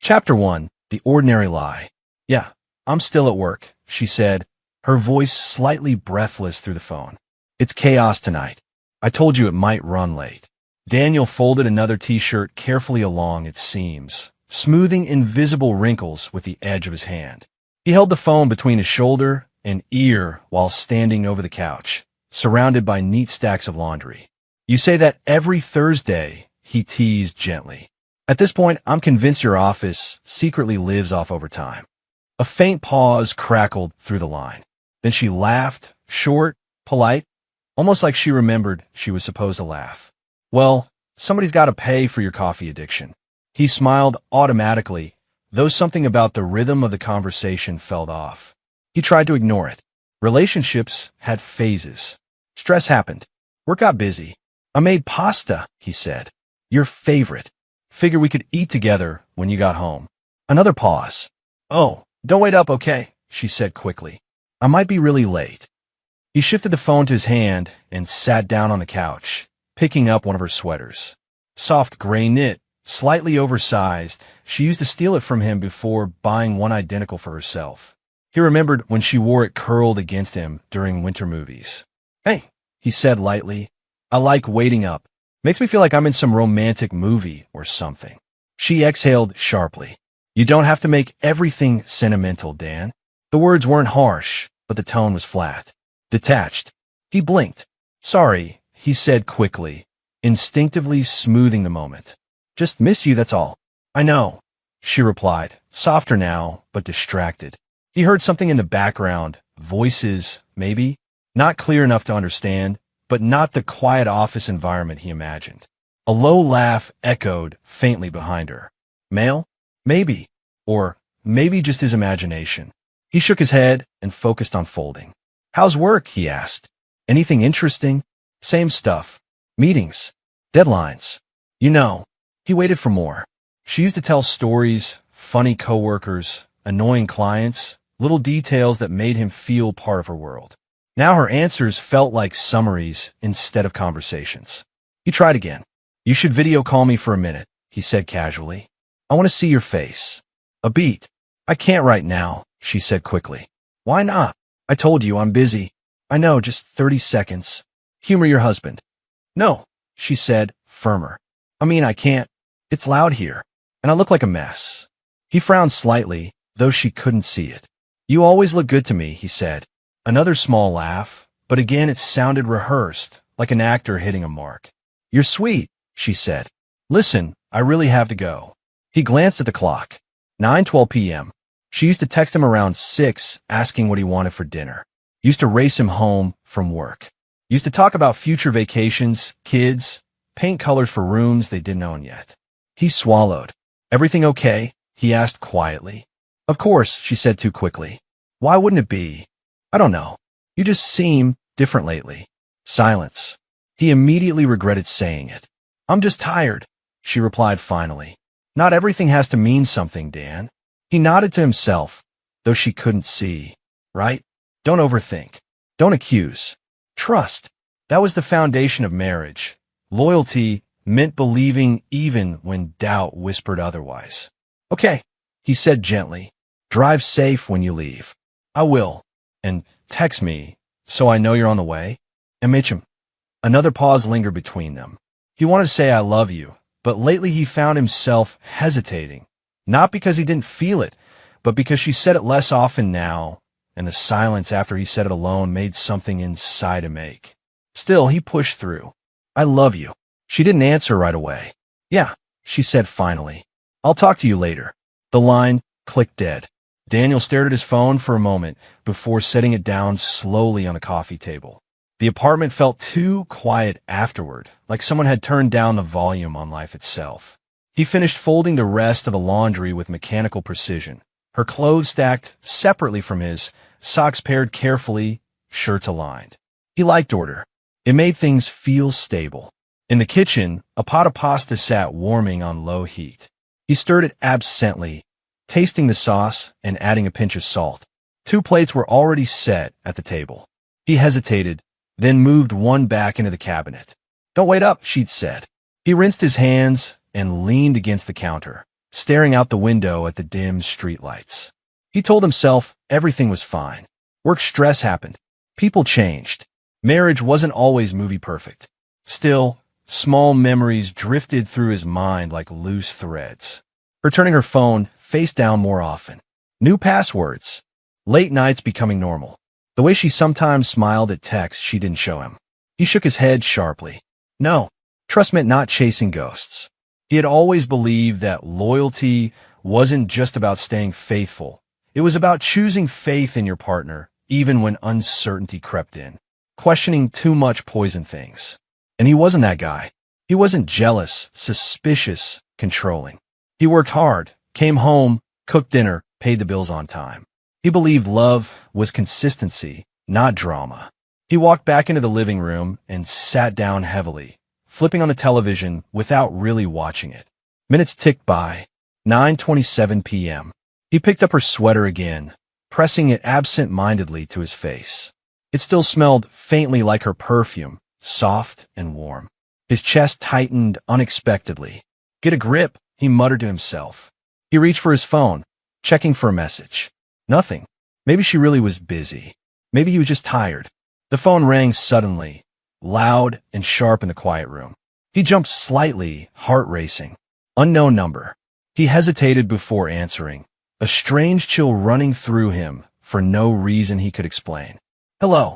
Chapter 1. The Ordinary Lie. Yeah, I'm still at work, she said, her voice slightly breathless through the phone. It's chaos tonight. I told you it might run late. Daniel folded another t-shirt carefully along its seams, smoothing invisible wrinkles with the edge of his hand. He held the phone between his shoulder and ear while standing over the couch, surrounded by neat stacks of laundry. You say that every Thursday, he teased gently. At this point, I'm convinced your office secretly lives off overtime. A faint pause crackled through the line. Then she laughed, short, polite, almost like she remembered she was supposed to laugh. Well, somebody's got to pay for your coffee addiction. He smiled automatically, though something about the rhythm of the conversation felt off. He tried to ignore it. Relationships had phases. Stress happened. Work got busy. I made pasta, he said. Your favorite. Figure we could eat together when you got home. Another pause. Oh, don't wait up, okay, she said quickly. I might be really late. He shifted the phone to his hand and sat down on the couch, picking up one of her sweaters. Soft gray knit, slightly oversized, she used to steal it from him before buying one identical for herself. He remembered when she wore it curled against him during winter movies. Hey, he said lightly, I like waiting up. Makes me feel like I'm in some romantic movie or something. She exhaled sharply. You don't have to make everything sentimental, Dan. The words weren't harsh, but the tone was flat, detached. He blinked. Sorry, he said quickly, instinctively smoothing the moment. Just miss you, that's all. I know, she replied, softer now, but distracted. He heard something in the background, voices, maybe, not clear enough to understand, but not the quiet office environment he imagined. A low laugh echoed faintly behind her. Mail? Maybe. Or maybe just his imagination. He shook his head and focused on folding. How's work? He asked. Anything interesting? Same stuff. Meetings. Deadlines. You know. He waited for more. She used to tell stories, funny coworkers, annoying clients, little details that made him feel part of her world. Now her answers felt like summaries instead of conversations. He tried again. You should video call me for a minute, he said casually. I want to see your face. A beat. I can't right now, she said quickly. Why not? I told you I'm busy. I know, just 30 seconds. Humor your husband. No, she said, firmer. I mean, I can't. It's loud here, and I look like a mess. He frowned slightly, though she couldn't see it. You always look good to me, he said. Another small laugh, but again it sounded rehearsed, like an actor hitting a mark. You're sweet, she said. Listen, I really have to go. He glanced at the clock. 9:12 p.m. She used to text him around 6, asking what he wanted for dinner. Used to race him home from work. Used to talk about future vacations, kids, paint colors for rooms they didn't own yet. He swallowed. Everything okay? He asked quietly. Of course, she said too quickly. Why wouldn't it be? I don't know. You just seem different lately. Silence. He immediately regretted saying it. I'm just tired, she replied finally. Not everything has to mean something, Dan. He nodded to himself, though she couldn't see. Right? Don't overthink. Don't accuse. Trust. That was the foundation of marriage. Loyalty meant believing even when doubt whispered otherwise. Okay, he said gently. Drive safe when you leave. I will. And text me, so I know you're on the way. And Mitchum. Another pause lingered between them. He wanted to say I love you, but lately he found himself hesitating. Not because he didn't feel it, but because she said it less often now, and the silence after he said it alone made something inside him ache. Still, he pushed through. I love you. She didn't answer right away. Yeah, she said finally. I'll talk to you later. The line clicked dead. Daniel stared at his phone for a moment before setting it down slowly on the coffee table. The apartment felt too quiet afterward, like someone had turned down the volume on life itself. He finished folding the rest of the laundry with mechanical precision, her clothes stacked separately from his, socks paired carefully, shirts aligned. He liked order. It made things feel stable. In the kitchen, a pot of pasta sat warming on low heat. He stirred it absently, tasting the sauce and adding a pinch of salt. 2 plates were already set at the table. He hesitated, then moved one back into the cabinet. Don't wait up, she'd said. He rinsed his hands and leaned against the counter, staring out the window at the dim streetlights. He told himself everything was fine. Work stress happened. People changed. Marriage wasn't always movie perfect. Still, small memories drifted through his mind like loose threads. Her turning her phone face down more often. New passwords. Late nights becoming normal. The way she sometimes smiled at texts she didn't show him. He shook his head sharply. No, trust meant not chasing ghosts. He had always believed that loyalty wasn't just about staying faithful. It was about choosing faith in your partner, even when uncertainty crept in. Questioning too much poisoned things. And he wasn't that guy. He wasn't jealous, suspicious, controlling. He worked hard, came home, cooked dinner, paid the bills on time. He believed love was consistency, not drama. He walked back into the living room and sat down heavily, flipping on the television without really watching it. Minutes ticked by. 9:27 p.m. He picked up her sweater again, pressing it absent-mindedly to his face. It still smelled faintly like her perfume, soft and warm. His chest tightened unexpectedly. Get a grip, he muttered to himself. He reached for his phone, checking for a message. Nothing. Maybe she really was busy. Maybe he was just tired. The phone rang suddenly, loud and sharp in the quiet room. He jumped slightly, heart racing. Unknown number. He hesitated before answering, a strange chill running through him for no reason he could explain. Hello.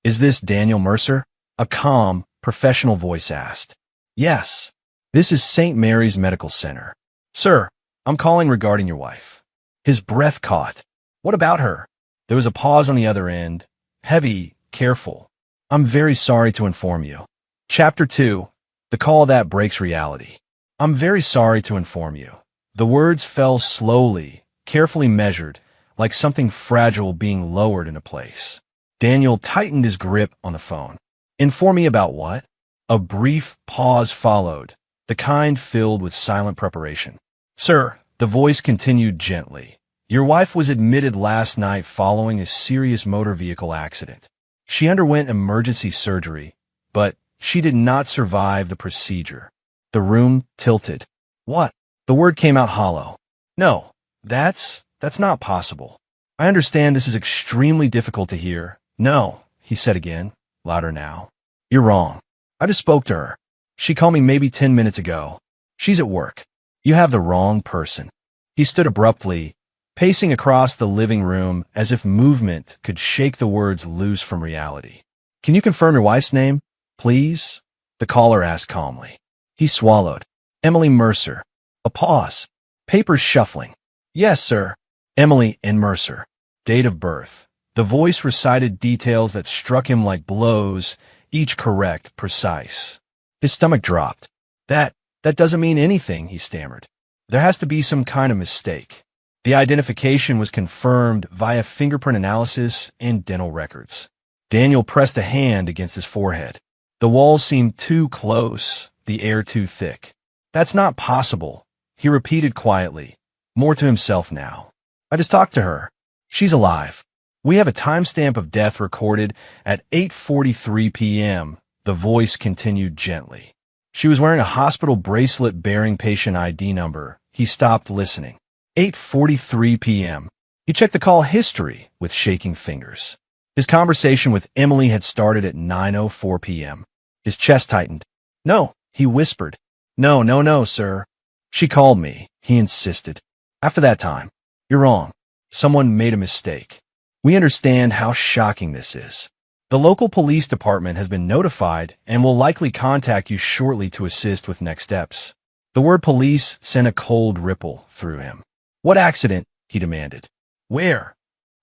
Is this Daniel Mercer? A calm, professional voice asked. Yes. This is St. Mary's Medical Center. Sir, I'm calling regarding your wife. His breath caught. What about her? There was a pause on the other end, heavy, careful. I'm very sorry to inform you. Chapter 2. The call that breaks reality. I'm very sorry to inform you. The words fell slowly, carefully measured, like something fragile being lowered into place. Daniel tightened his grip on the phone. Inform me about what? A brief pause followed, the kind filled with silent preparation. Sir, the voice continued gently. Your wife was admitted last night following a serious motor vehicle accident. She underwent emergency surgery, but she did not survive the procedure. The room tilted. What? The word came out hollow. No, that's not possible. I understand this is extremely difficult to hear. No, he said again, louder now. You're wrong. I just spoke to her. She called me maybe 10 minutes ago. She's at work. You have the wrong person. He stood abruptly, pacing across the living room as if movement could shake the words loose from reality. Can you confirm your wife's name, please? The caller asked calmly. He swallowed. Emily Mercer. A pause. Papers shuffling. Yes, sir. Emily N. Mercer. Date of birth. The voice recited details that struck him like blows, each correct, precise. His stomach dropped. That doesn't mean anything, he stammered. There has to be some kind of mistake. The identification was confirmed via fingerprint analysis and dental records. Daniel pressed a hand against his forehead. The walls seemed too close, the air too thick. That's not possible, he repeated quietly, more to himself now. I just talked to her. She's alive. We have a timestamp of death recorded at 8:43 p.m., the voice continued gently. She was wearing a hospital bracelet bearing patient ID number. He stopped listening. 8:43 p.m. He checked the call history with shaking fingers. His conversation with Emily had started at 9:04 p.m. His chest tightened. No, he whispered. No, sir. She called me, he insisted. After that time. You're wrong. Someone made a mistake. We understand how shocking this is. The local police department has been notified and will likely contact you shortly to assist with next steps. The word police sent a cold ripple through him. What accident? He demanded. Where?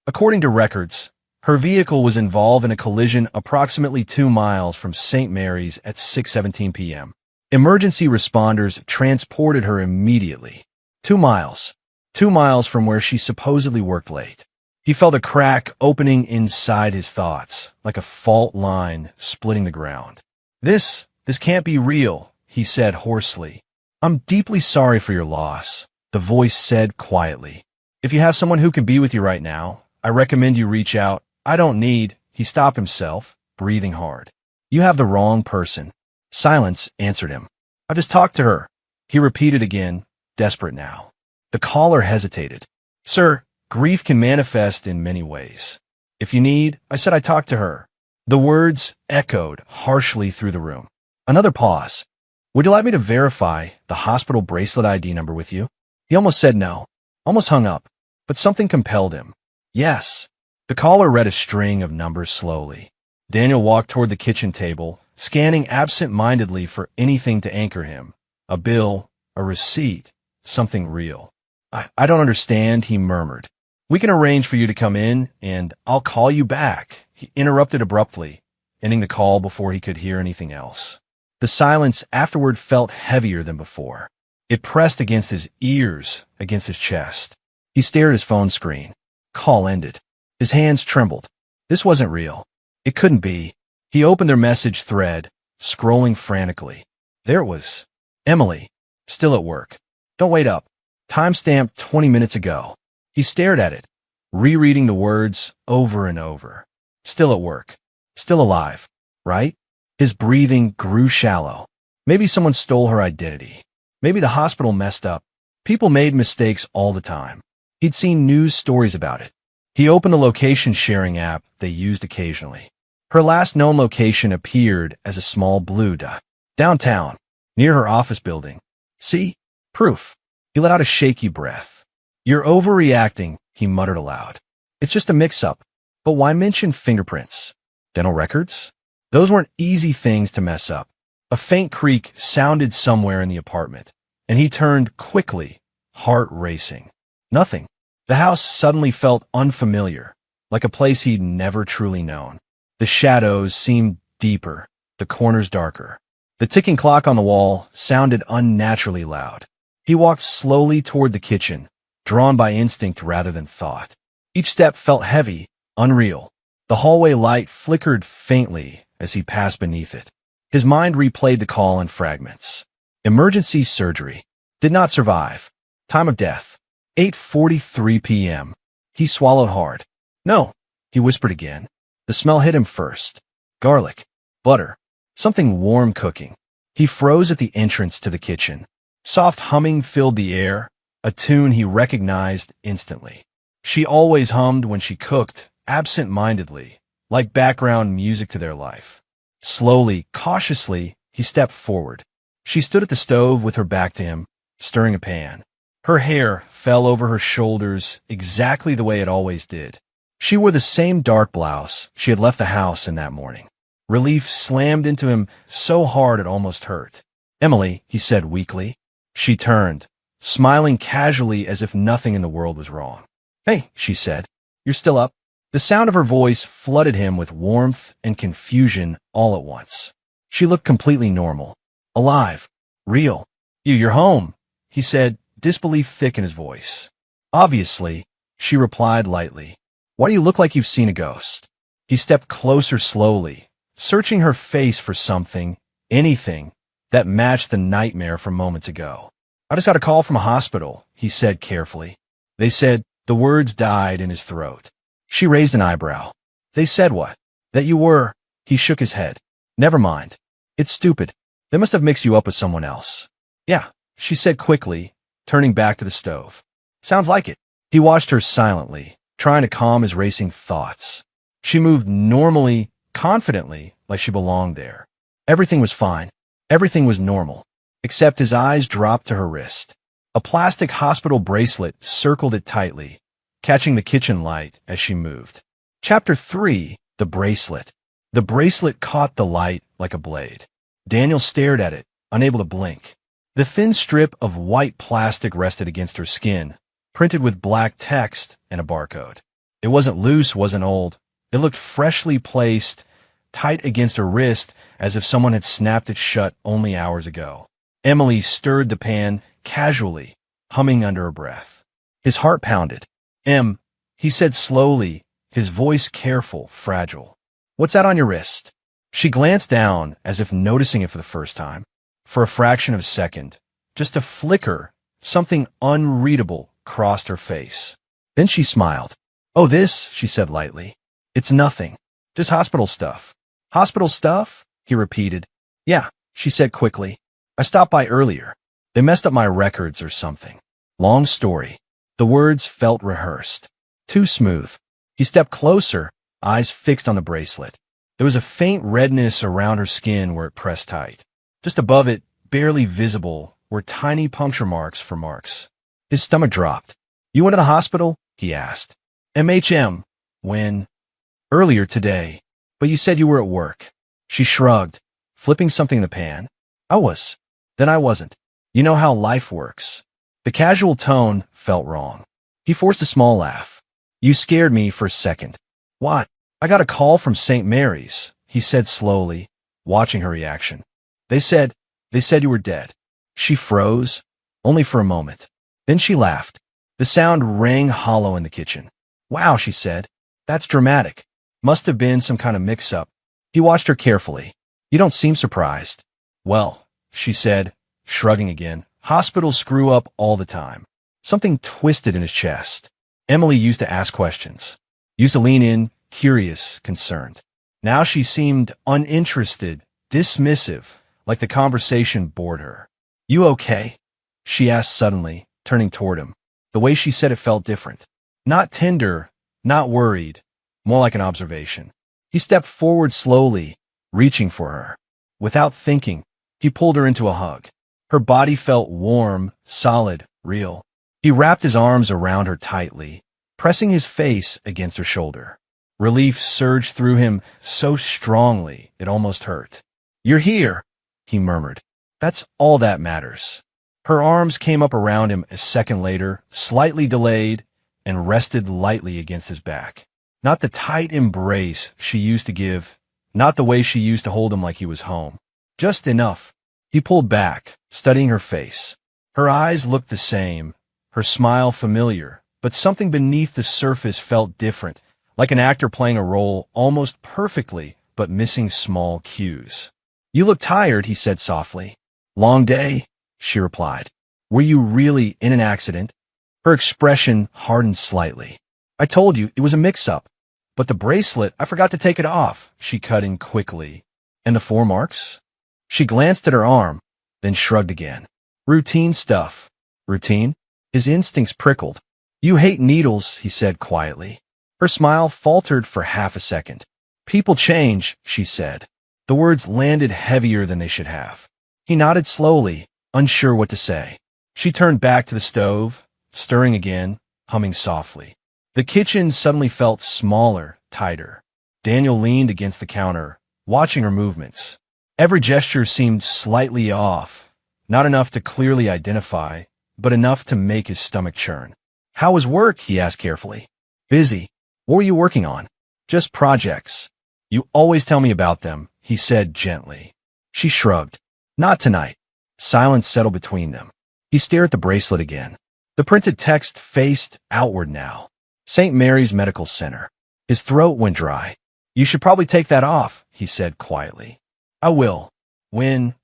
According to records, her vehicle was involved in a collision approximately 2 miles from St. Mary's at 6:17 p.m. Emergency responders transported her immediately. 2 miles. 2 miles from where she supposedly worked late. He felt a crack opening inside his thoughts, like a fault line splitting the ground. This can't be real, he said hoarsely. I'm deeply sorry for your loss, the voice said quietly. If you have someone who can be with you right now, I recommend you reach out. I don't need, he stopped himself, breathing hard. You have the wrong person. Silence answered him. I just talked to her. He repeated again, desperate now. The caller hesitated. Sir, grief can manifest in many ways. If you need, I said I talked to her. The words echoed harshly through the room. Another pause. Would you like me to verify the hospital bracelet ID number with you? He almost said no, almost hung up, but something compelled him. Yes. The caller read a string of numbers slowly. Daniel walked toward the kitchen table, scanning absent-mindedly for anything to anchor him. A bill, a receipt, something real. I don't understand, he murmured. We can arrange for you to come in, and I'll call you back. He interrupted abruptly, ending the call before he could hear anything else. The silence afterward felt heavier than before. It pressed against his ears, against his chest. He stared at his phone screen. Call ended. His hands trembled. This wasn't real. It couldn't be. He opened their message thread, scrolling frantically. There it was. Emily, still at work. Don't wait up. Timestamp 20 minutes ago. He stared at it, rereading the words over and over. Still at work. Still alive. Right? His breathing grew shallow. Maybe someone stole her identity. Maybe the hospital messed up. People made mistakes all the time. He'd seen news stories about it. He opened the location-sharing app they used occasionally. Her last known location appeared as a small blue dot. Downtown, near her office building. See? Proof. He let out a shaky breath. You're overreacting, he muttered aloud. It's just a mix-up. But why mention fingerprints? Dental records? Those weren't easy things to mess up. A faint creak sounded somewhere in the apartment, and he turned quickly, heart racing. Nothing. The house suddenly felt unfamiliar, like a place he'd never truly known. The shadows seemed deeper, the corners darker. The ticking clock on the wall sounded unnaturally loud. He walked slowly toward the kitchen, drawn by instinct rather than thought. Each step felt heavy, unreal. The hallway light flickered faintly as he passed beneath it. His mind replayed the call in fragments. Emergency surgery. Did not survive. Time of death. 8:43 p.m. He swallowed hard. No, he whispered again. The smell hit him first. Garlic. Butter. Something warm cooking. He froze at the entrance to the kitchen. Soft humming filled the air, a tune he recognized instantly. She always hummed when she cooked, absent-mindedly, like background music to their life. Slowly, cautiously, he stepped forward. She stood at the stove with her back to him, stirring a pan. Her hair fell over her shoulders exactly the way it always did. She wore the same dark blouse she had left the house in that morning. Relief slammed into him so hard it almost hurt. Emily, he said weakly. She turned, smiling casually as if nothing in the world was wrong. Hey, she said. You're still up? The sound of her voice flooded him with warmth and confusion all at once. She looked completely normal. Alive. Real. You're home, he said, disbelief thick in his voice. Obviously, she replied lightly. Why do you look like you've seen a ghost? He stepped closer slowly, searching her face for something, anything, that matched the nightmare from moments ago. I just got a call from a hospital, he said carefully. They said the words died in his throat. She raised an eyebrow. They said what? That you were. He shook his head. Never mind. It's stupid. They must have mixed you up with someone else. Yeah, she said quickly, turning back to the stove. Sounds like it. He watched her silently, trying to calm his racing thoughts. She moved normally, confidently, like she belonged there. Everything was fine. Everything was normal, except his eyes dropped to her wrist. A plastic hospital bracelet circled it tightly, catching the kitchen light as she moved. Chapter 3, The Bracelet. The bracelet caught the light like a blade. Daniel stared at it, unable to blink. The thin strip of white plastic rested against her skin, printed with black text and a barcode. It wasn't loose, wasn't old. It looked freshly placed, tight against her wrist, as if someone had snapped it shut only hours ago. Emily stirred the pan casually, humming under her breath. His heart pounded. He said slowly, his voice careful, fragile. What's that on your wrist? She glanced down, as if noticing it for the first time. For a fraction of a second, just a flicker, something unreadable crossed her face. Then she smiled. Oh, this, she said lightly. It's nothing. Just hospital stuff. Hospital stuff? He repeated. Yeah, she said quickly. I stopped by earlier. They messed up my records or something. Long story. The words felt rehearsed. Too smooth. He stepped closer, eyes fixed on the bracelet. There was a faint redness around her skin where it pressed tight. Just above it, barely visible, were tiny puncture marks for marks. His stomach dropped. You went to the hospital? He asked. MHM. When? Earlier today. But you said you were at work. She shrugged, flipping something in the pan. I was. Then I wasn't. You know how life works. The casual tone felt wrong. He forced a small laugh. You scared me for a second. What? I got a call from St. Mary's, he said slowly, watching her reaction. They said you were dead. She froze, only for a moment. Then she laughed. The sound rang hollow in the kitchen. Wow, she said. That's dramatic. Must have been some kind of mix-up. He watched her carefully. You don't seem surprised. Well, she said, shrugging again. Hospitals screw up all the time. Something twisted in his chest. Emily used to ask questions. Used to lean in, curious, concerned. Now she seemed uninterested, dismissive, like the conversation bored her. You okay? She asked suddenly, turning toward him. The way she said it felt different. Not tender, not worried, more like an observation. He stepped forward slowly, reaching for her. Without thinking, he pulled her into a hug. Her body felt warm, solid, real. He wrapped his arms around her tightly, pressing his face against her shoulder. Relief surged through him so strongly it almost hurt. You're here, he murmured. That's all that matters. Her arms came up around him a second later, slightly delayed, and rested lightly against his back. Not the tight embrace she used to give, not the way she used to hold him like he was home. Just enough. He pulled back, studying her face. Her eyes looked the same, her smile familiar, but something beneath the surface felt different, like an actor playing a role almost perfectly, but missing small cues. You look tired, he said softly. Long day, she replied. Were you really in an accident? Her expression hardened slightly. I told you it was a mix-up. But the bracelet, I forgot to take it off, she cut in quickly. And the 4 marks? She glanced at her arm, then shrugged again. Routine stuff. Routine? His instincts prickled. You hate needles, he said quietly. Her smile faltered for half a second. People change, she said. The words landed heavier than they should have. He nodded slowly, unsure what to say. She turned back to the stove, stirring again, humming softly. The kitchen suddenly felt smaller, tighter. Daniel leaned against the counter, watching her movements. Every gesture seemed slightly off, not enough to clearly identify, but enough to make his stomach churn. How was work? He asked carefully. Busy. What were you working on? Just projects. You always tell me about them, he said gently. She shrugged. Not tonight. Silence settled between them. He stared at the bracelet again. The printed text faced outward now. St. Mary's Medical Center. His throat went dry. You should probably take that off, he said quietly. I will. When?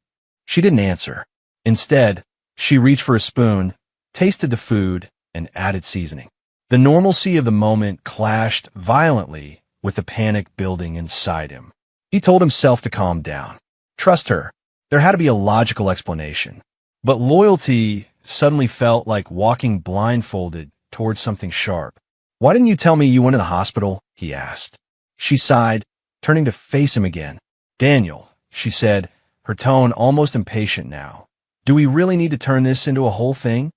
She didn't answer. Instead, she reached for a spoon, tasted the food, and added seasoning. The normalcy of the moment clashed violently with the panic building inside him. He told himself to calm down. Trust her. There had to be a logical explanation. But loyalty suddenly felt like walking blindfolded towards something sharp. Why didn't you tell me you went to the hospital? He asked. She sighed, turning to face him again. Daniel, she said, her tone almost impatient now. Do we really need to turn this into a whole thing?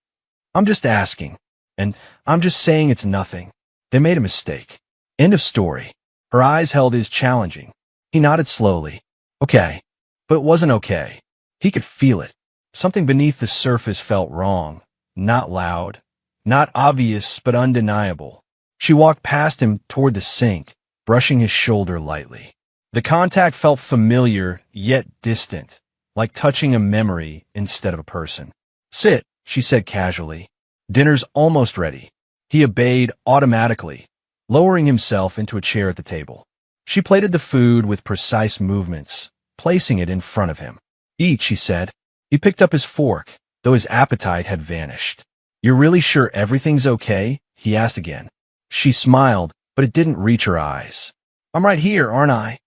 I'm just asking. And I'm just saying it's nothing. They made a mistake. End of story. Her eyes held his challenging. He nodded slowly. Okay. But it wasn't okay. He could feel it. Something beneath the surface felt wrong. Not loud. Not obvious, but undeniable. She walked past him toward the sink, brushing his shoulder lightly. The contact felt familiar, yet distant, like touching a memory instead of a person. Sit, she said casually. Dinner's almost ready. He obeyed automatically, lowering himself into a chair at the table. She plated the food with precise movements, placing it in front of him. Eat, she said. He picked up his fork, though his appetite had vanished. You're really sure everything's okay? He asked again. She smiled, but it didn't reach her eyes. I'm right here, aren't I?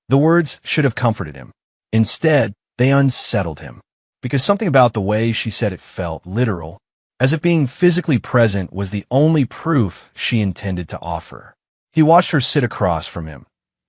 The words should have comforted him. Instead, they unsettled him, because something about the way she said it felt literal. as if being physically present was the only proof she intended to offer. He watched her sit across from him,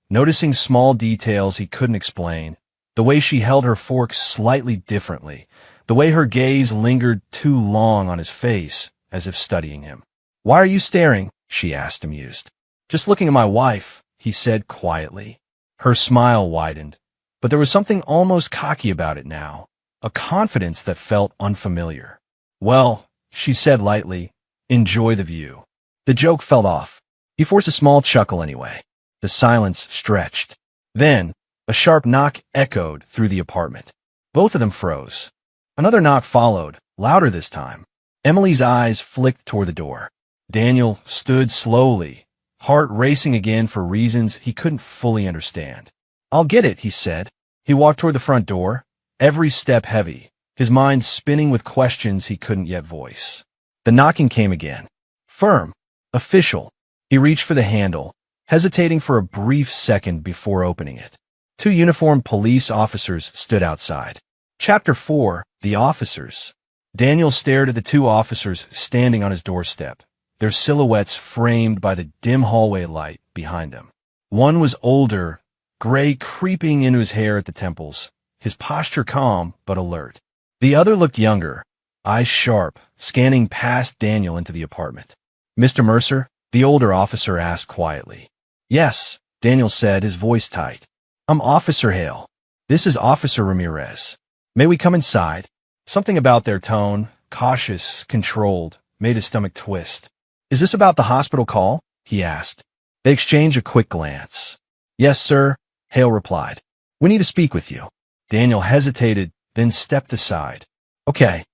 noticing small details he couldn't explain, the way she held her fork slightly differently, the way her gaze lingered too long on his face, as if studying him. "Why are you staring?" she asked, amused. "Just looking at my wife," he said quietly. Her smile widened, but there was something almost cocky about it now, a confidence that felt unfamiliar. "Well," she said lightly, "enjoy the view." The joke fell off. He forced a small chuckle anyway. The silence stretched. Then, a sharp knock echoed through the apartment. Both of them froze. Another knock followed, louder this time. Emily's eyes flicked toward the door. Daniel stood slowly, heart racing again for reasons he couldn't fully understand. "I'll get it," he said. He walked toward the front door, every step heavy, his mind spinning with questions he couldn't yet voice. The knocking came again. Firm. Official. He reached for the handle, hesitating for a brief second before opening it. Two uniformed police officers stood outside. Chapter 4, The Officers. Daniel stared at the two officers standing on his doorstep, their silhouettes framed by the dim hallway light behind them. One was older, gray creeping into his hair at the temples, his posture calm but alert. The other looked younger, eyes sharp, scanning past Daniel into the apartment. "Mr. Mercer?" the older officer asked quietly. "Yes," Daniel said, his voice tight. "I'm Officer Hale. This is Officer Ramirez. May we come inside?" Something about their tone, cautious, controlled, made his stomach twist. "Is this about the hospital call?" he asked. They exchanged a quick glance. "Yes, sir," Hale replied. "We need to speak with you." Daniel hesitated, then stepped aside. "Okay."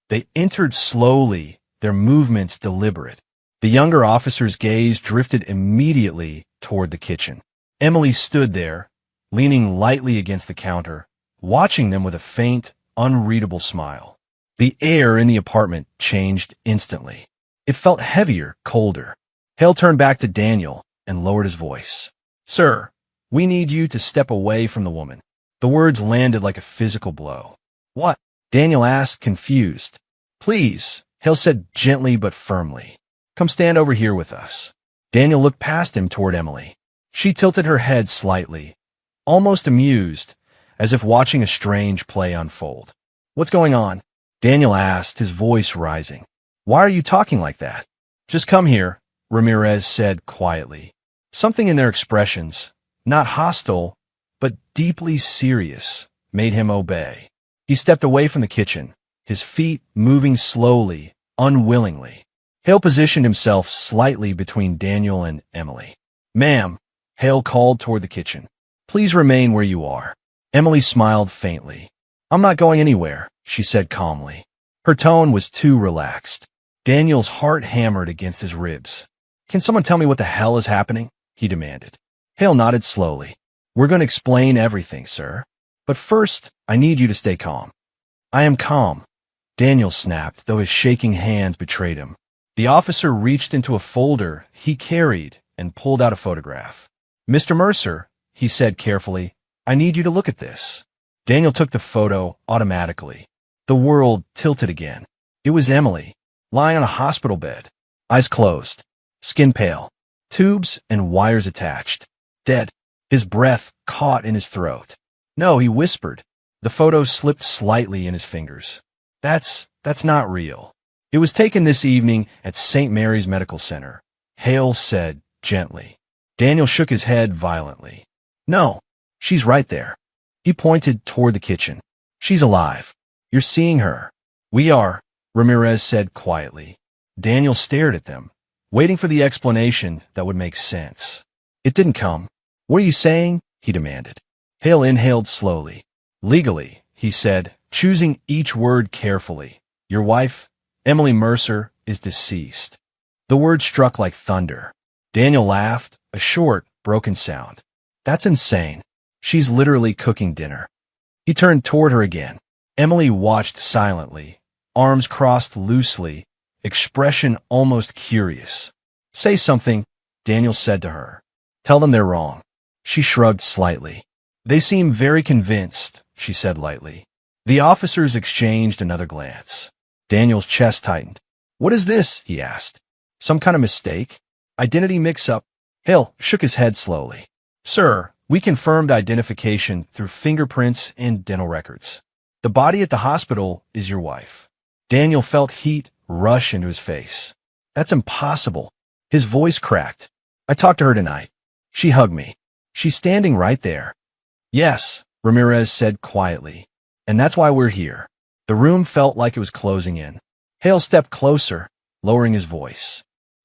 They entered slowly, their movements deliberate. The younger officer's gaze drifted immediately toward the kitchen. Emily stood there, leaning lightly against the counter, watching them with a faint, unreadable smile. The air in the apartment changed instantly. It felt heavier, colder. Hale turned back to Daniel and lowered his voice. "Sir, we need you to step away from the woman." The words landed like a physical blow. "What?" Daniel asked, confused. "Please," Hale said gently but firmly. "Come stand over here with us." Daniel looked past him toward Emily. She tilted her head slightly, almost amused, as if watching a strange play unfold. "What's going on?" Daniel asked, his voice rising. "Why are you talking like that?" "Just come here," Ramirez said quietly. Something in their expressions, not hostile, but deeply serious, made him obey. He stepped away from the kitchen, his feet moving slowly, unwillingly. Hale positioned himself slightly between Daniel and Emily. "Ma'am," Hale called toward the kitchen. "Please remain where you are." Emily smiled faintly. "I'm not going anywhere," she said calmly. Her tone was too relaxed. Daniel's heart hammered against his ribs. "Can someone tell me what the hell is happening?" he demanded. Hale nodded slowly. "We're going to explain everything, sir. But first, I need you to stay calm." "I am calm," Daniel snapped, though his shaking hands betrayed him. The officer reached into a folder he carried and pulled out a photograph. "Mr. Mercer," he said carefully, "I need you to look at this." Daniel took the photo automatically. The world tilted again. It was Emily, lying on a hospital bed, eyes closed, skin pale, tubes and wires attached, dead. His breath caught in his throat. "No," he whispered. The photo slipped slightly in his fingers. That's not real. It was taken this evening at St. Mary's Medical Center," Hale said gently. Daniel shook his head violently. "No, she's right there." He pointed toward the kitchen. "She's alive. You're seeing her." "We are," Ramirez said quietly. Daniel stared at them, waiting for the explanation that would make sense. It didn't come. "What are you saying?" he demanded. Hale inhaled slowly. "Legally," he said, choosing each word carefully, "your wife, Emily Mercer, is deceased." The word struck like thunder. Daniel laughed, a short, broken sound. "That's insane. She's literally cooking dinner." He turned toward her again. Emily watched silently, arms crossed loosely, expression almost curious. "Say something," Daniel said to her. "Tell them they're wrong." She shrugged slightly. "They seem very convinced," she said lightly. The officers exchanged another glance. Daniel's chest tightened. What is this? He asked. Some kind of mistake? Identity mix-up? Hale shook his head slowly. Sir, we confirmed identification through fingerprints and dental records. The body at the hospital is your wife. Daniel felt heat rush into his face. That's impossible. His voice cracked. I talked to her tonight. She hugged me. She's standing right there. Yes, Ramirez said quietly. And that's why we're here. The room felt like it was closing in. Hale stepped closer, lowering his voice.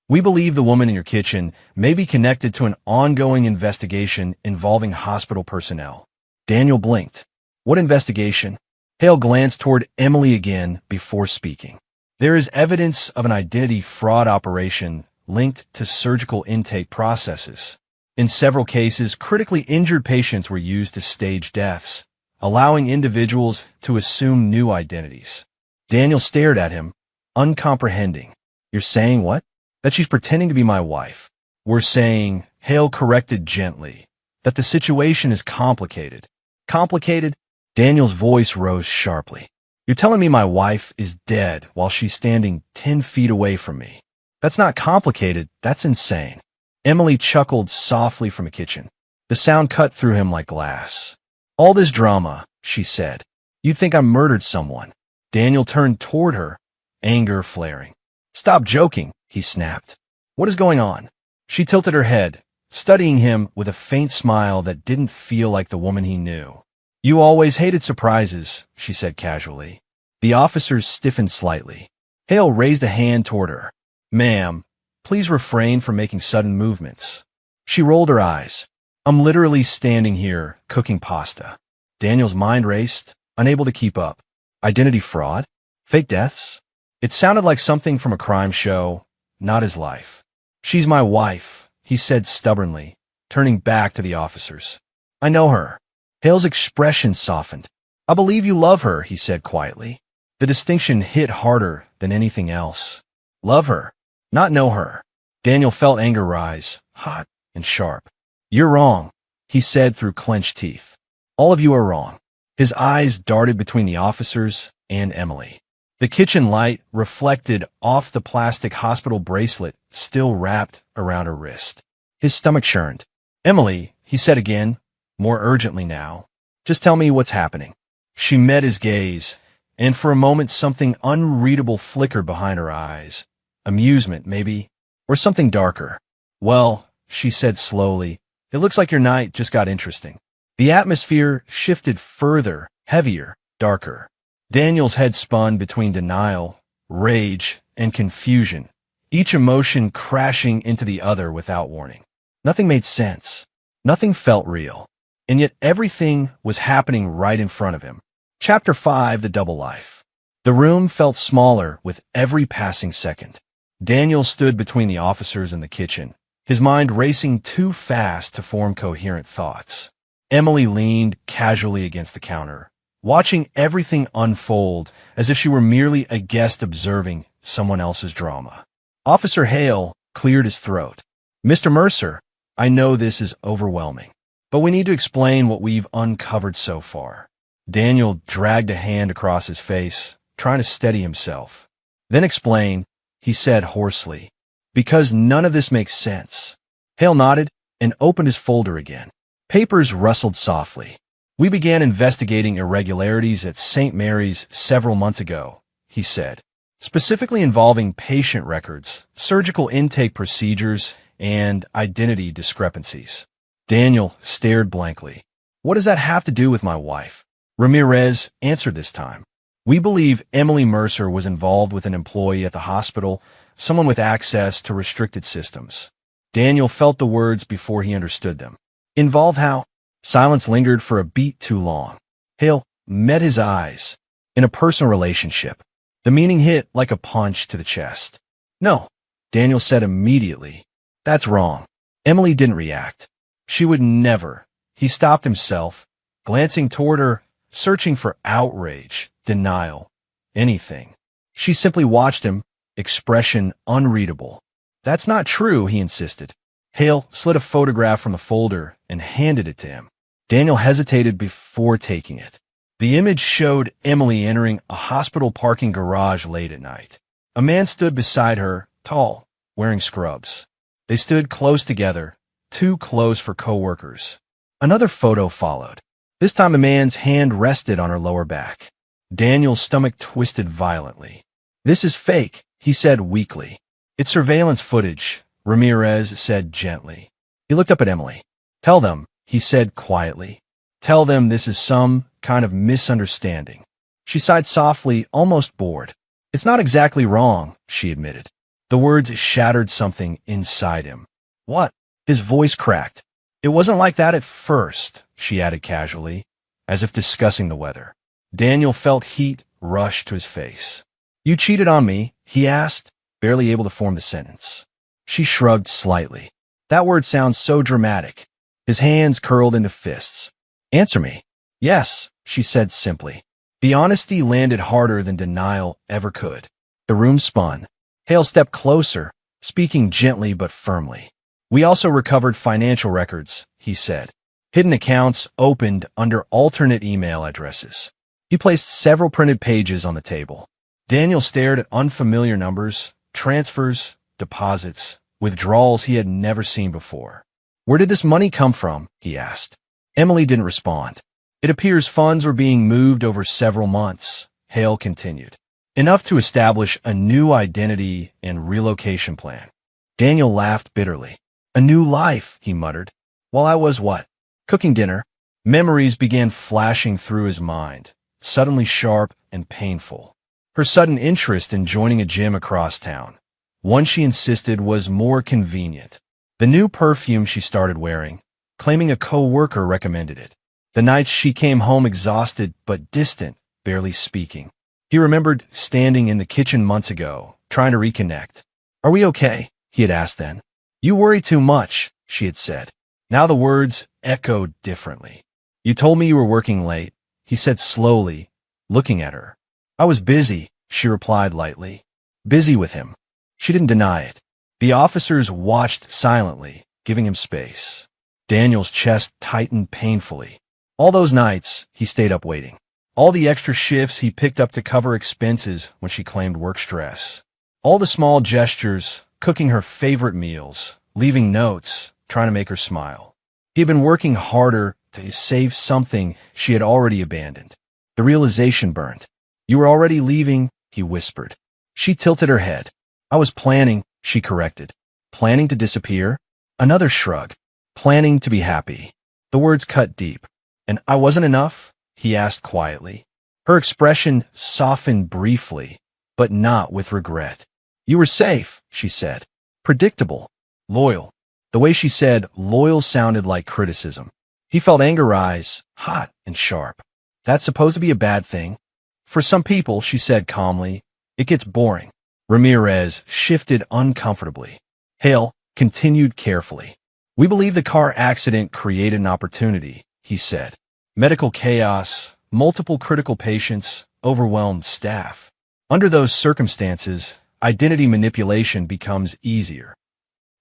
We believe the woman in your kitchen may be connected to an ongoing investigation involving hospital personnel. Daniel blinked. What investigation? Hale glanced toward Emily again before speaking. There is evidence of an identity fraud operation linked to surgical intake processes. In several cases, critically injured patients were used to stage deaths, allowing individuals to assume new identities. Daniel stared at him, uncomprehending. You're saying what? That she's pretending to be my wife. We're saying, Hale corrected gently, that the situation is complicated. Complicated? Daniel's voice rose sharply. You're telling me my wife is dead while she's standing 10 feet away from me. That's not complicated, that's insane. Emily chuckled softly from the kitchen. The sound cut through him like glass. All this drama, she said. You think I murdered someone. Daniel turned toward her, anger flaring. Stop joking, he snapped. What is going on? She tilted her head, studying him with a faint smile that didn't feel like the woman he knew. You always hated surprises, she said casually. The officers stiffened slightly. Hale raised a hand toward her. Ma'am, please refrain from making sudden movements. She rolled her eyes. I'm literally standing here, cooking pasta. Daniel's mind raced, unable to keep up. Identity fraud? Fake deaths? It sounded like something from a crime show, not his life. She's my wife, he said stubbornly, turning back to the officers. I know her. Hale's expression softened. I believe you love her, he said quietly. The distinction hit harder than anything else. Love her, not know her. Daniel felt anger rise, hot and sharp. You're wrong, he said through clenched teeth. All of you are wrong. His eyes darted between the officers and Emily. The kitchen light reflected off the plastic hospital bracelet still wrapped around her wrist. His stomach churned. Emily, he said again, more urgently now, just tell me what's happening. She met his gaze, and for a moment something unreadable flickered behind her eyes. Amusement, maybe, or something darker. Well, she said slowly, it looks like your night just got interesting. The atmosphere shifted further, heavier, darker. Daniel's head spun between denial, rage, and confusion, each emotion crashing into the other without warning. Nothing made sense. Nothing felt real. And yet everything was happening right in front of him. Chapter 5, The Double Life. The room felt smaller with every passing second. Daniel stood between the officers and the kitchen, his mind racing too fast to form coherent thoughts. Emily leaned casually against the counter, watching everything unfold as if she were merely a guest observing someone else's drama. Officer Hale cleared his throat. Mr. Mercer, I know this is overwhelming, but we need to explain what we've uncovered so far. Daniel dragged a hand across his face, trying to steady himself. Then explain, he said hoarsely, because none of this makes sense. Hale nodded and opened his folder again. Papers rustled softly. We began investigating irregularities at St. Mary's several months ago, he said, specifically involving patient records, surgical intake procedures, and identity discrepancies. Daniel stared blankly. What does that have to do with my wife? Ramirez answered this time. We believe Emily Mercer was involved with an employee at the hospital, someone with access to restricted systems. Daniel felt the words before he understood them. Involve how? Silence lingered for a beat too long. Hale met his eyes. In a personal relationship. The meaning hit like a punch to the chest. No, Daniel said immediately. That's wrong. Emily didn't react. She would never. He stopped himself, glancing toward her, searching for outrage, denial, anything. She simply watched him, expression unreadable. That's not true, he insisted. Hale slid a photograph from the folder and handed it to him. Daniel hesitated before taking it. The image showed Emily entering a hospital parking garage late at night. A man stood beside her, tall, wearing scrubs. They stood close together, too close for co-workers. Another photo followed. This time a man's hand rested on her lower back. Daniel's stomach twisted violently. "This is fake," he said weakly. "It's surveillance footage," Ramirez said gently. He looked up at Emily. "Tell them," he said quietly. "Tell them this is some kind of misunderstanding." She sighed softly, almost bored. "It's not exactly wrong," she admitted. The words shattered something inside him. "What?" His voice cracked. "It wasn't like that at first," she added casually, as if discussing the weather. Daniel felt heat rush to his face. "You cheated on me?" he asked, barely able to form the sentence. She shrugged slightly. "That word sounds so dramatic." His hands curled into fists. "Answer me." "Yes," she said simply. The honesty landed harder than denial ever could. The room spun. Hale stepped closer, speaking gently but firmly. "We also recovered financial records," he said. "Hidden accounts opened under alternate email addresses." He placed several printed pages on the table. Daniel stared at unfamiliar numbers, transfers, deposits, withdrawals he had never seen before. "Where did this money come from?" he asked. Emily didn't respond. "It appears funds were being moved over several months," Hale continued. "Enough to establish a new identity and relocation plan." Daniel laughed bitterly. "A new life," he muttered. "While I was what? Cooking dinner." Memories began flashing through his mind, suddenly sharp and painful. Her sudden interest in joining a gym across town. One she insisted was more convenient. The new perfume she started wearing, claiming a co-worker recommended it. The nights she came home exhausted but distant, barely speaking. He remembered standing in the kitchen months ago, trying to reconnect. "Are we okay?" he had asked then. "You worry too much," she had said. Now the words echoed differently. "You told me you were working late," he said slowly, looking at her. "I was busy," she replied lightly. Busy with him. She didn't deny it. The officers watched silently, giving him space. Daniel's chest tightened painfully. All those nights, he stayed up waiting. All the extra shifts he picked up to cover expenses when she claimed work stress. All the small gestures, cooking her favorite meals, leaving notes, trying to make her smile. He had been working harder to save something she had already abandoned. The realization burned. "You were already leaving," he whispered. She tilted her head. "I was planning," she corrected. "Planning to disappear?" Another shrug. "Planning to be happy." The words cut deep. "And I wasn't enough?" he asked quietly. Her expression softened briefly, but not with regret. "You were safe," she said. "Predictable. Loyal." The way she said loyal sounded like criticism. He felt anger rise, hot and sharp. "That's supposed to be a bad thing?" "For some people," she said calmly, "it gets boring." Ramirez shifted uncomfortably. Hale continued carefully. "We believe the car accident created an opportunity," he said. "Medical chaos, multiple critical patients, overwhelmed staff. Under those circumstances, identity manipulation becomes easier."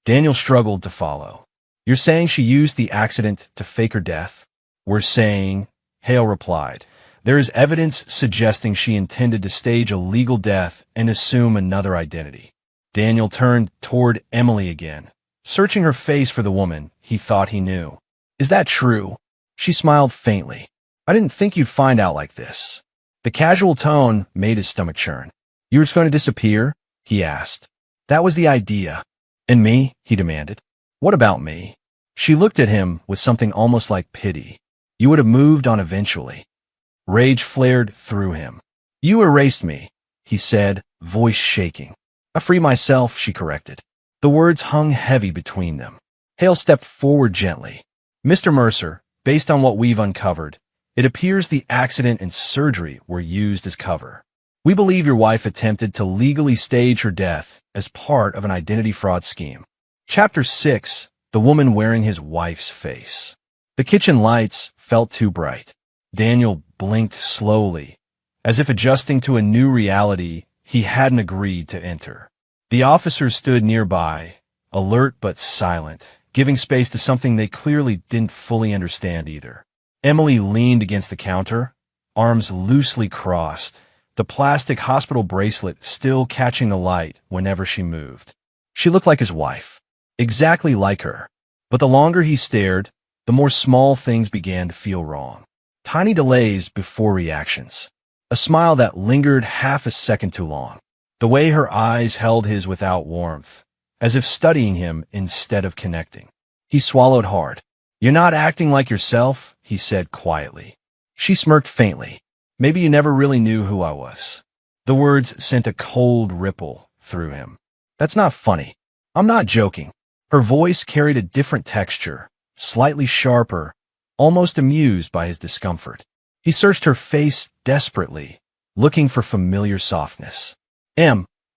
Daniel struggled to follow. "You're saying she used the accident to fake her death?" "We're saying," Hale replied, "there is evidence suggesting she intended to stage a legal death and assume another identity." Daniel turned toward Emily again, searching her face for the woman he thought he knew. "Is that true?" She smiled faintly. "I didn't think you'd find out like this." The casual tone made his stomach churn. "You were just going to disappear?" he asked. "That was the idea." "And me?" he demanded. "What about me?" She looked at him with something almost like pity. "You would have moved on eventually." Rage flared through him. "You erased me," he said, voice shaking. "I free myself," she corrected. The words hung heavy between them. Hale stepped forward gently. "Mr. Mercer, based on what we've uncovered, it appears the accident and surgery were used as cover. We believe your wife attempted to legally stage her death as part of an identity fraud scheme." Chapter 6. The woman wearing his wife's face. The kitchen lights felt too bright. Daniel blinked slowly, as if adjusting to a new reality he hadn't agreed to enter. The officers stood nearby, alert but silent, giving space to something they clearly didn't fully understand either. Emily leaned against the counter, arms loosely crossed, the plastic hospital bracelet still catching the light whenever she moved. She looked like his wife, exactly like her. But the longer he stared, the more small things began to feel wrong. Tiny delays before reactions. A smile that lingered half a second too long. The way her eyes held his without warmth, as if studying him instead of connecting. He swallowed hard. "You're not acting like yourself," he said quietly. She smirked faintly. "Maybe you never really knew who I was." The words sent a cold ripple through him. "That's not funny. I'm not joking." Her voice carried a different texture, slightly sharper, almost amused by his discomfort. He searched her face desperately, looking for familiar softness.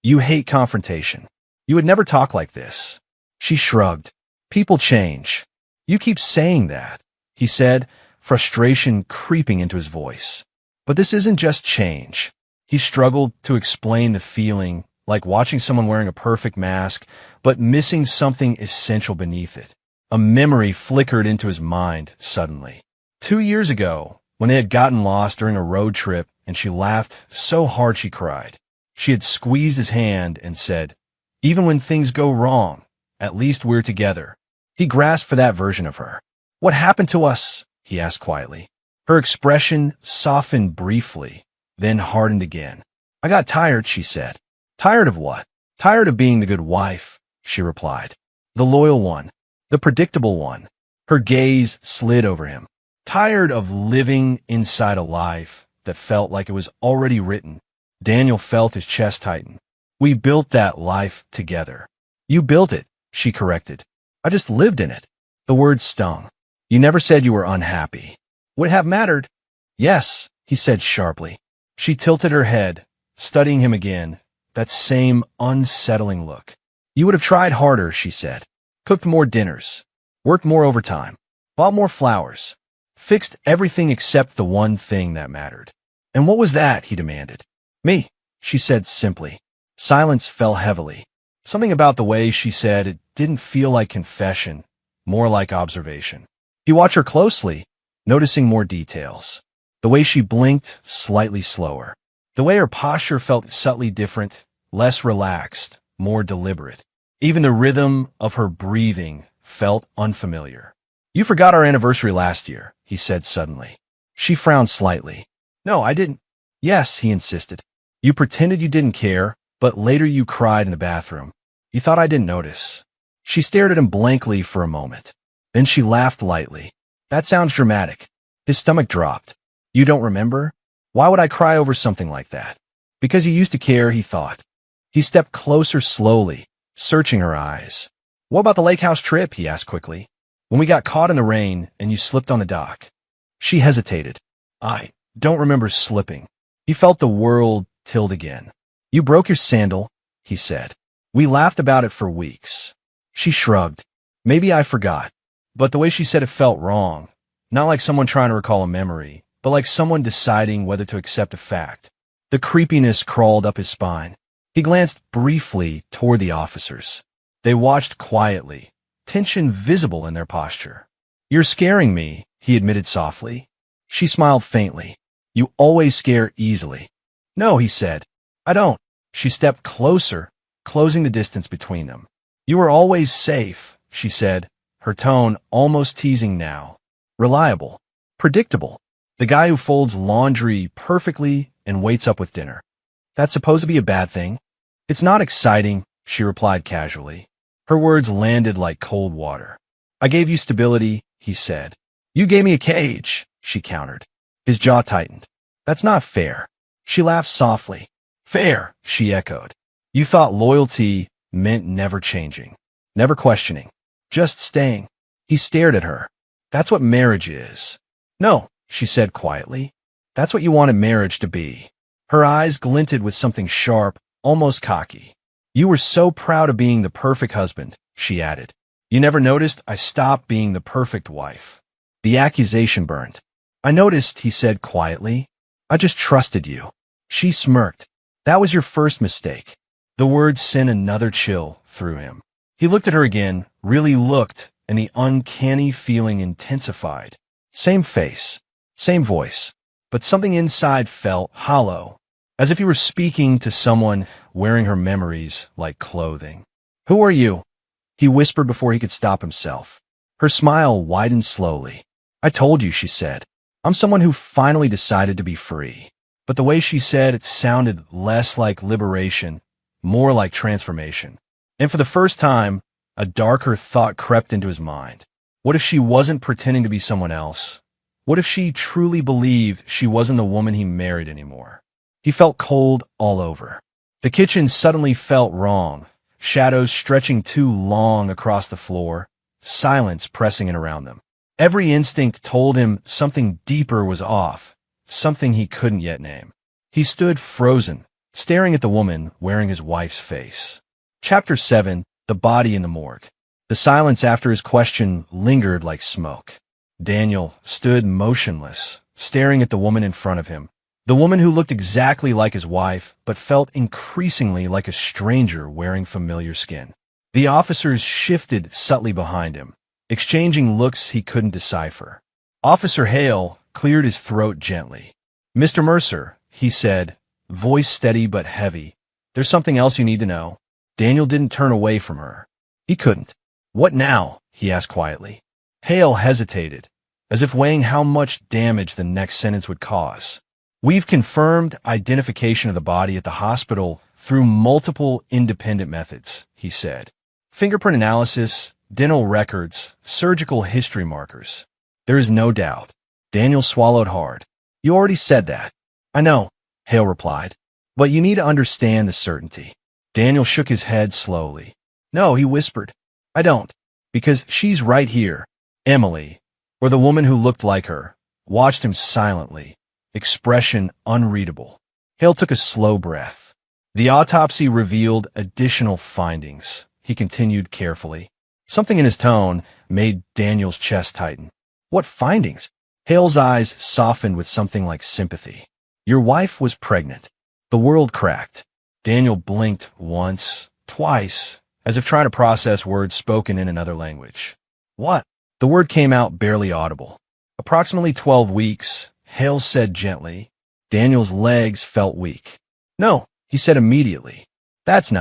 You hate confrontation. You would never talk like this." She shrugged. "People change." "You keep saying that," he said, frustration creeping into his voice. "But this isn't just change." He struggled to explain the feeling, like watching someone wearing a perfect mask, but missing something essential beneath it. A memory flickered into his mind suddenly. 2 years ago, when they had gotten lost during a road trip and she laughed so hard she cried. She had squeezed his hand and said, "Even when things go wrong, at least we're together." He grasped for that version of her. "What happened to us?" he asked quietly. Her expression softened briefly, then hardened again. "I got tired," she said. "Tired of what?" "Tired of being the good wife," she replied. "The loyal one. The predictable one." Her gaze slid over him. "Tired of living inside a life that felt like it was already written." Daniel felt his chest tighten. "We built that life together." "You built it," she corrected. "I just lived in it." The words stung. "You never said you were unhappy." "Would it have mattered?" "Yes," he said sharply. She tilted her head, studying him again, that same unsettling look. "You would have tried harder," she said. "Cooked more dinners. Worked more overtime. Bought more flowers. Fixed everything except the one thing that mattered." "And what was that?" he demanded. "Me," she said simply. Silence fell heavily. Something about the way she said it didn't feel like confession, more like observation. He watched her closely, noticing more details. The way she blinked slightly slower. The way her posture felt subtly different, less relaxed, more deliberate. Even the rhythm of her breathing felt unfamiliar. "You forgot our anniversary last year," he said suddenly. She frowned slightly. "No, I didn't." "Yes," he insisted. "You pretended you didn't care, but later you cried in the bathroom. You thought I didn't notice." She stared at him blankly for a moment. Then she laughed lightly. "That sounds dramatic." His stomach dropped. "You don't remember? Why would I cry over something like that?" "Because you used to care," he thought. He stepped closer slowly, searching her eyes. "What about the lake house trip?" he asked quickly. "When we got caught in the rain and you slipped on the dock." She hesitated. "I don't remember slipping." He felt the world tilt again. "You broke your sandal," he said. "We laughed about it for weeks." She shrugged. "Maybe I forgot." But the way she said it felt wrong. Not like someone trying to recall a memory, but like someone deciding whether to accept a fact. The creepiness crawled up his spine. He glanced briefly toward the officers. They watched quietly, tension visible in their posture. "You're scaring me," he admitted softly. She smiled faintly. "You always scare easily." "No," he said. "I don't." She stepped closer, closing the distance between them. "You were always safe," she said, her tone almost teasing now. "Reliable. Predictable. The guy who folds laundry perfectly and waits up with dinner. That's supposed to be a bad thing?" "It's not exciting," she replied casually. Her words landed like cold water. "I gave you stability," he said. "You gave me a cage," she countered. His jaw tightened. "That's not fair." She laughed softly. "Fair," she echoed. "You thought loyalty meant never changing, never questioning, just staying." He stared at her. "That's what marriage is." "No," she said quietly. "That's what you wanted marriage to be." Her eyes glinted with something sharp, almost cocky. "You were so proud of being the perfect husband," she added. "You never noticed I stopped being the perfect wife." The accusation burned. "I noticed," he said quietly. "I just trusted you." She smirked. "That was your first mistake." The words sent another chill through him. He looked at her again, really looked, and the uncanny feeling intensified. Same face, same voice, but something inside felt hollow, as if he were speaking to someone wearing her memories like clothing. "Who are you?" he whispered before he could stop himself. Her smile widened slowly. "I told you," she said. "I'm someone who finally decided to be free." But the way she said it sounded less like liberation, more like transformation. And for the first time, a darker thought crept into his mind. What if she wasn't pretending to be someone else? What if she truly believed she wasn't the woman he married anymore? He felt cold all over. The kitchen suddenly felt wrong, shadows stretching too long across the floor, silence pressing in around them. Every instinct told him something deeper was off, something he couldn't yet name. He stood frozen, staring at the woman wearing his wife's face. Chapter 7, The Body in the Morgue. The silence after his question lingered like smoke. Daniel stood motionless, staring at the woman in front of him, the woman who looked exactly like his wife, but felt increasingly like a stranger wearing familiar skin. The officers shifted subtly behind him, exchanging looks he couldn't decipher. Officer Hale cleared his throat gently. "Mr. Mercer," he said, voice steady but heavy, "there's something else you need to know." Daniel didn't turn away from her. He couldn't. "What now?" he asked quietly. Hale hesitated, as if weighing how much damage the next sentence would cause. "We've confirmed identification of the body at the hospital through multiple independent methods," he said. "Fingerprint analysis, dental records, surgical history markers. There is no doubt." Daniel swallowed hard. "You already said that." "I know," Hale replied. "But you need to understand the certainty." Daniel shook his head slowly. "No," he whispered. "I don't. Because she's right here." Emily, or the woman who looked like her, watched him silently, expression unreadable. Hale took a slow breath. "The autopsy revealed additional findings," he continued carefully. Something in his tone made Daniel's chest tighten. "What findings?" Hale's eyes softened with something like sympathy. "Your wife was pregnant." The world cracked. Daniel blinked once, twice, as if trying to process words spoken in another language. "What?" The word came out barely audible. "Approximately 12 weeks," Hale said gently. Daniel's legs felt weak. "No," he said immediately. That's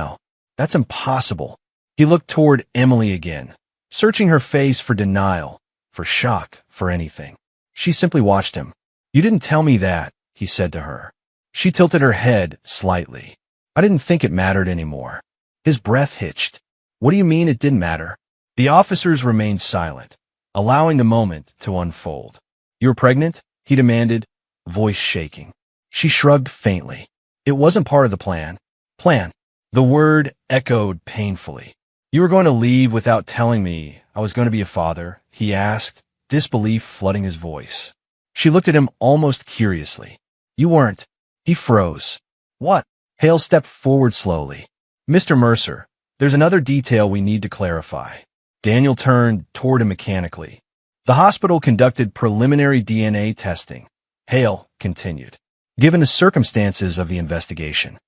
impossible." He looked toward Emily again, searching her face for denial, for shock, for anything. She simply watched him. "You didn't tell me that," he said to her. She tilted her head slightly. "I didn't think it mattered anymore." His breath hitched. "What do you mean it didn't matter?" The officers remained silent, allowing the moment to unfold. "You were pregnant?" he demanded, voice shaking. She shrugged faintly. "It wasn't part of the plan." "Plan?" The word echoed painfully. "You were going to leave without telling me I was going to be a father?" he asked, disbelief flooding his voice. She looked at him almost curiously. "You weren't." He froze. "What?" Hale stepped forward slowly. "Mr. Mercer, there's another detail we need to clarify." Daniel turned toward him mechanically. "The hospital conducted preliminary DNA testing," Hale continued, "given the circumstances of the investigation."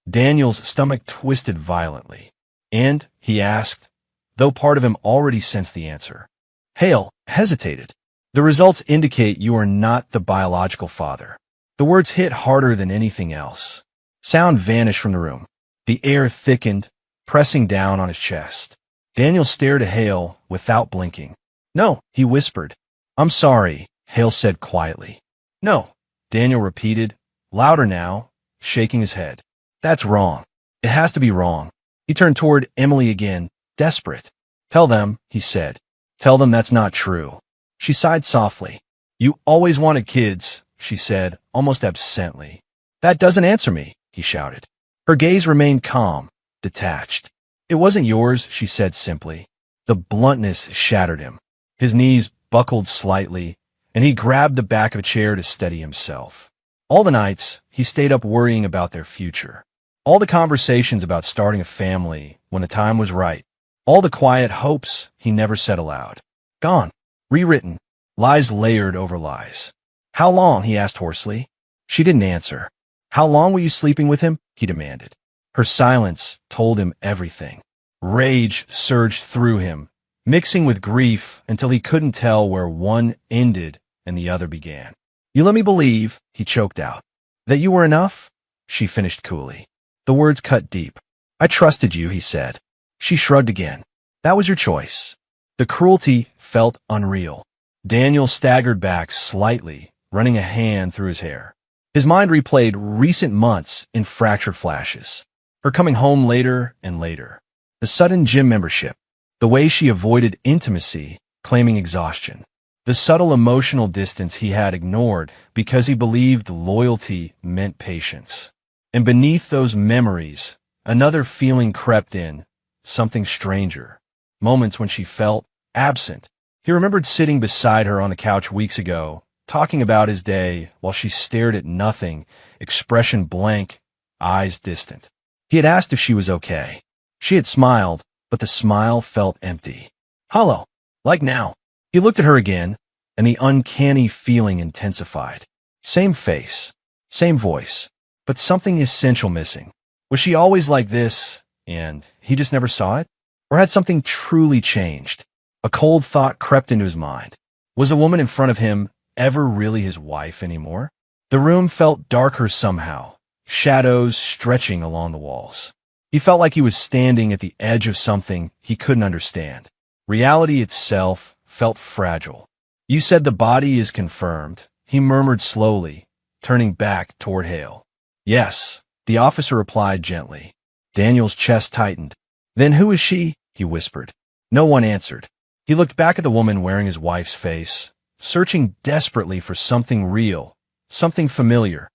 Daniel's stomach twisted violently. "And?" he asked, though part of him already sensed the answer. Hale hesitated. "The results indicate you are not the biological father." The words hit harder than anything else. Sound vanished from the room. The air thickened, pressing down on his chest. Daniel stared at Hale without blinking. "No," he whispered. "I'm sorry," Hale said quietly. "No," Daniel repeated, louder now, shaking his head. "That's wrong. It has to be wrong." He turned toward Emily again, desperate. "Tell them," he said. "Tell them that's not true." She sighed softly. "You always wanted kids," she said, almost absently. "That doesn't answer me," he shouted. Her gaze remained calm, detached. "It wasn't yours," she said simply. The bluntness shattered him. His knees buckled slightly, and he grabbed the back of a chair to steady himself. All the nights, he stayed up worrying about their future. All the conversations about starting a family when the time was right. All the quiet hopes he never said aloud. Gone. Rewritten. Lies layered over lies. "How long?" he asked hoarsely. She didn't answer. "How long were you sleeping with him?" he demanded. Her silence told him everything. Rage surged through him, mixing with grief until he couldn't tell where one ended and the other began. "You let me believe," he choked out, "that you were enough?" she finished coolly. The words cut deep. I trusted you, he said. She shrugged again. That was your choice. The cruelty felt unreal. Daniel staggered back slightly, running a hand through his hair. His mind replayed recent months in fractured flashes. Her coming home later and later. The sudden gym membership. The way she avoided intimacy, claiming exhaustion. The subtle emotional distance he had ignored because he believed loyalty meant patience. And beneath those memories, another feeling crept in, something stranger. Moments when she felt absent. He remembered sitting beside her on the couch weeks ago, talking about his day while she stared at nothing, expression blank, eyes distant. He had asked if she was okay. She had smiled, but the smile felt empty. Hollow, like now. He looked at her again, and the uncanny feeling intensified. Same face, same voice, but something essential missing. Was she always like this, and he just never saw it? Or had something truly changed? A cold thought crept into his mind. Was the woman in front of him ever really his wife anymore? The room felt darker somehow, shadows stretching along the walls. He felt like he was standing at the edge of something he couldn't understand. Reality itself felt fragile. You said the body is confirmed, he murmured slowly, turning back toward Hale. Yes, the officer replied gently. Daniel's chest tightened. Then who is she? He whispered. No one answered. He looked back at the woman wearing his wife's face, searching desperately for something real, something familiar,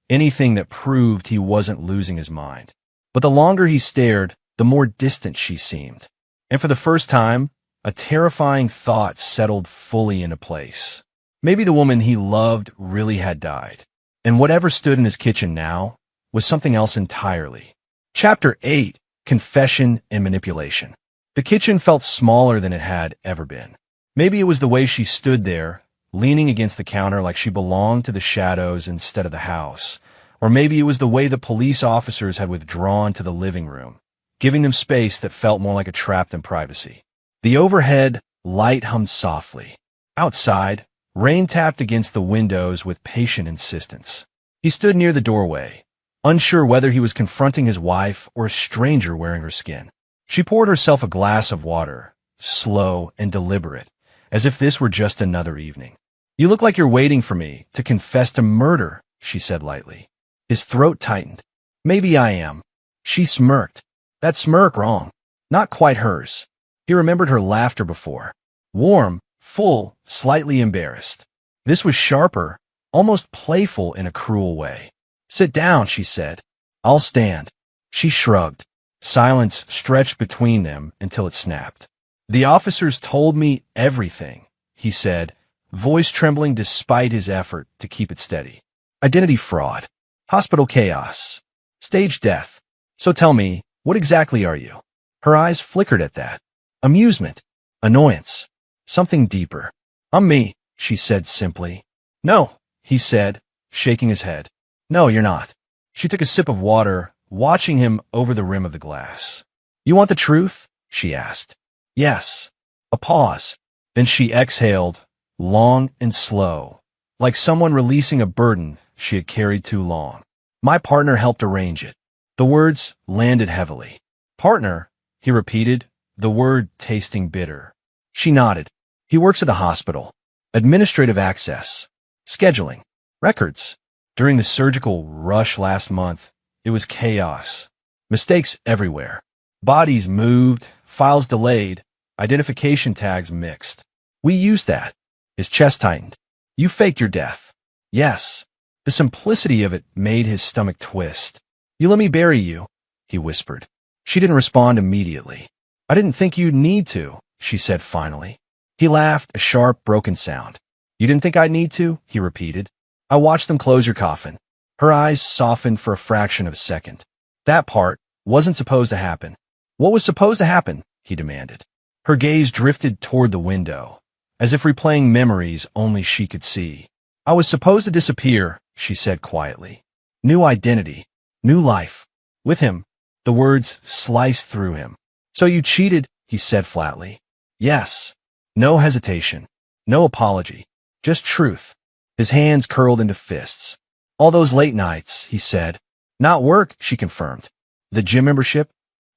anything that proved he wasn't losing his mind. But the longer he stared, the more distant she seemed. And for the first time, a terrifying thought settled fully into place. Maybe the woman he loved really had died. And whatever stood in his kitchen now was something else entirely. Chapter 8, Confession and Manipulation. The kitchen felt smaller than it had ever been. Maybe it was the way she stood there, leaning against the counter like she belonged to the shadows instead of the house. Or maybe it was the way the police officers had withdrawn to the living room, giving them space that felt more like a trap than privacy. The overhead light hummed softly. Outside, rain tapped against the windows with patient insistence. He stood near the doorway, unsure whether he was confronting his wife or a stranger wearing her skin. She poured herself a glass of water, slow and deliberate, as if this were just another evening. You look like you're waiting for me to confess to murder, she said lightly. His throat tightened. Maybe I am. She smirked. That smirk wrong. Not quite hers. He remembered her laughter before. Warm, full, slightly embarrassed. This was sharper, almost playful in a cruel way. Sit down, she said. I'll stand. She shrugged. Silence stretched between them until it snapped. The officers told me everything, he said, voice trembling despite his effort to keep it steady. Identity fraud. Hospital chaos. Stage death. So tell me, what exactly are you? Her eyes flickered at that. Amusement. Annoyance. Something deeper. I'm me, she said simply. No, he said, shaking his head. No, you're not. She took a sip of water, watching him over the rim of the glass. You want the truth? She asked. Yes. A pause. Then she exhaled, long and slow, like someone releasing a burden she had carried too long. My partner helped arrange it. The words landed heavily. Partner, he repeated, the word tasting bitter. She nodded. He works at the hospital. Administrative access. Scheduling. Records. During the surgical rush last month, it was chaos. Mistakes everywhere. Bodies moved, files delayed, identification tags mixed. We used that. His chest tightened. You faked your death. Yes. The simplicity of it made his stomach twist. You let me bury you, he whispered. She didn't respond immediately. I didn't think you'd need to, she said finally. He laughed, a sharp, broken sound. You didn't think I'd need to? He repeated. I watched them close your coffin. Her eyes softened for a fraction of a second. That part wasn't supposed to happen. What was supposed to happen? He demanded. Her gaze drifted toward the window, as if replaying memories only she could see. I was supposed to disappear, she said quietly. New identity. New life. With him. The words sliced through him. So you cheated, he said flatly. Yes. No hesitation. No apology. Just truth. His hands curled into fists. All those late nights, he said. Not work, she confirmed. The gym membership?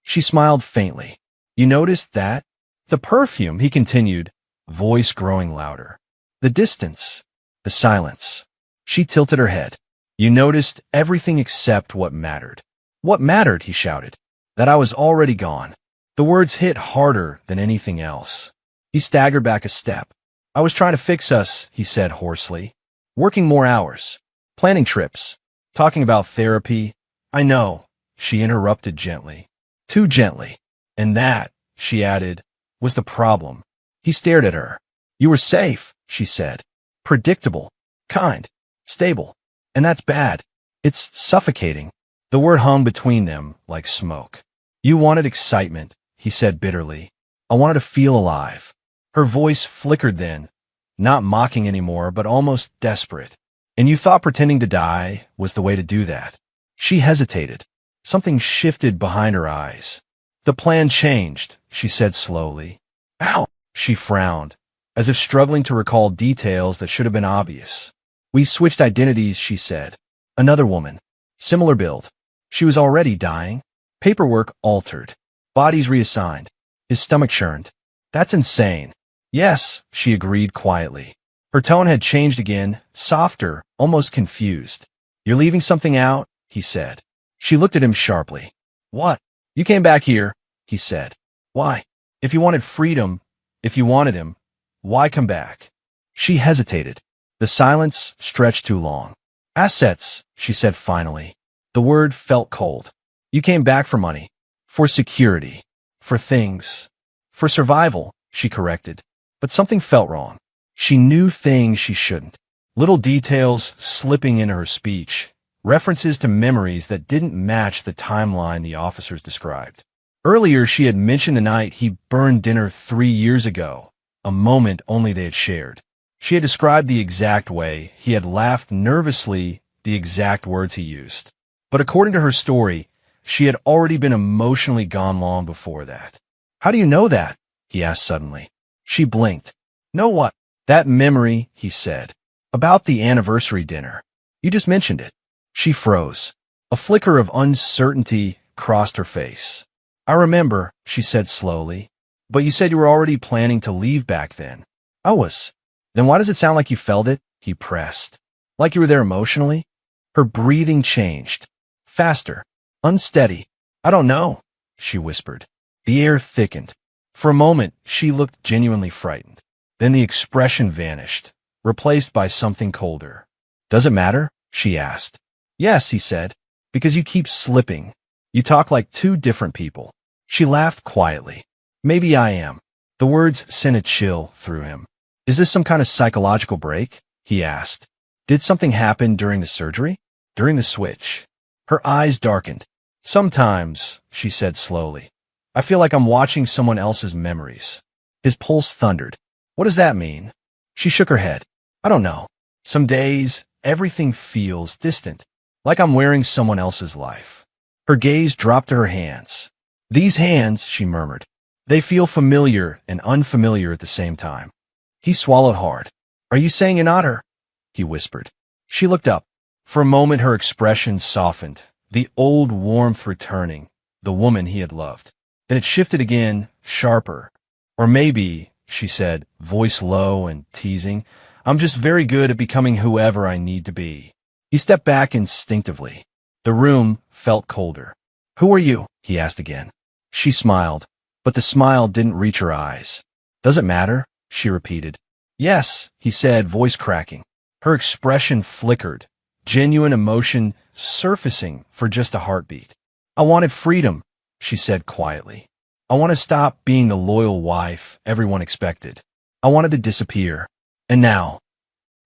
She smiled faintly. You noticed that? The perfume, he continued, voice growing louder. The distance. The silence. She tilted her head. You noticed everything except what mattered. What mattered, he shouted. That I was already gone. The words hit harder than anything else. He staggered back a step. I was trying to fix us, he said hoarsely. Working more hours. Planning trips. Talking about therapy. I know, she interrupted gently. Too gently. And that, she added, was the problem. He stared at her. You were safe, she said. Predictable. Kind. Stable. And that's bad. It's suffocating. The word hung between them like smoke. You wanted excitement, he said bitterly. I wanted to feel alive. Her voice flickered then, not mocking anymore, but almost desperate. And you thought pretending to die was the way to do that. She hesitated. Something shifted behind her eyes. The plan changed, she said slowly. Ow! She frowned, as if struggling to recall details that should have been obvious. We switched identities, she said. Another woman. Similar build. She was already dying. Paperwork altered. Bodies reassigned. His stomach churned. That's insane. Yes, she agreed quietly. Her tone had changed again, softer, almost confused. You're leaving something out, he said. She looked at him sharply. What? You came back here, he said. Why? If you wanted freedom, if you wanted him, why come back? She hesitated. The silence stretched too long. Assets, she said finally. The word felt cold. You came back for money. For security. For things. For survival, she corrected. But something felt wrong. She knew things she shouldn't. Little details slipping into her speech. References to memories that didn't match the timeline the officers described. Earlier, she had mentioned the night he burned dinner 3 years ago, a moment only they had shared. She had described the exact way, he had laughed nervously, the exact words he used. But according to her story, she had already been emotionally gone long before that. How do you know that? He asked suddenly. She blinked. Know what? That memory, he said. About the anniversary dinner. You just mentioned it. She froze. A flicker of uncertainty crossed her face. I remember, she said slowly. But you said you were already planning to leave back then. I was. Then why does it sound like you felt it? He pressed. Like you were there emotionally? Her breathing changed. Faster. Unsteady. I don't know, she whispered. The air thickened. For a moment, she looked genuinely frightened. Then the expression vanished, replaced by something colder. Does it matter? She asked. Yes, he said, because you keep slipping. You talk like two different people. She laughed quietly. Maybe I am. The words sent a chill through him. Is this some kind of psychological break? He asked. Did something happen during the surgery? During the switch? Her eyes darkened. Sometimes, she said slowly, I feel like I'm watching someone else's memories. His pulse thundered. What does that mean? She shook her head. I don't know. Some days, everything feels distant, like I'm wearing someone else's life. Her gaze dropped to her hands. These hands, she murmured. They feel familiar and unfamiliar at the same time. He swallowed hard. Are you saying you're not her? He whispered. She looked up. For a moment her expression softened, the old warmth returning, the woman he had loved. Then it shifted again, sharper. Or maybe, she said, voice low and teasing, I'm just very good at becoming whoever I need to be. He stepped back instinctively. The room felt colder. Who are you? He asked again. She smiled, but the smile didn't reach her eyes. Does it matter? She repeated. Yes, he said, voice cracking. Her expression flickered, genuine emotion surfacing for just a heartbeat. I wanted freedom, she said quietly. I want to stop being the loyal wife everyone expected. I wanted to disappear. And now?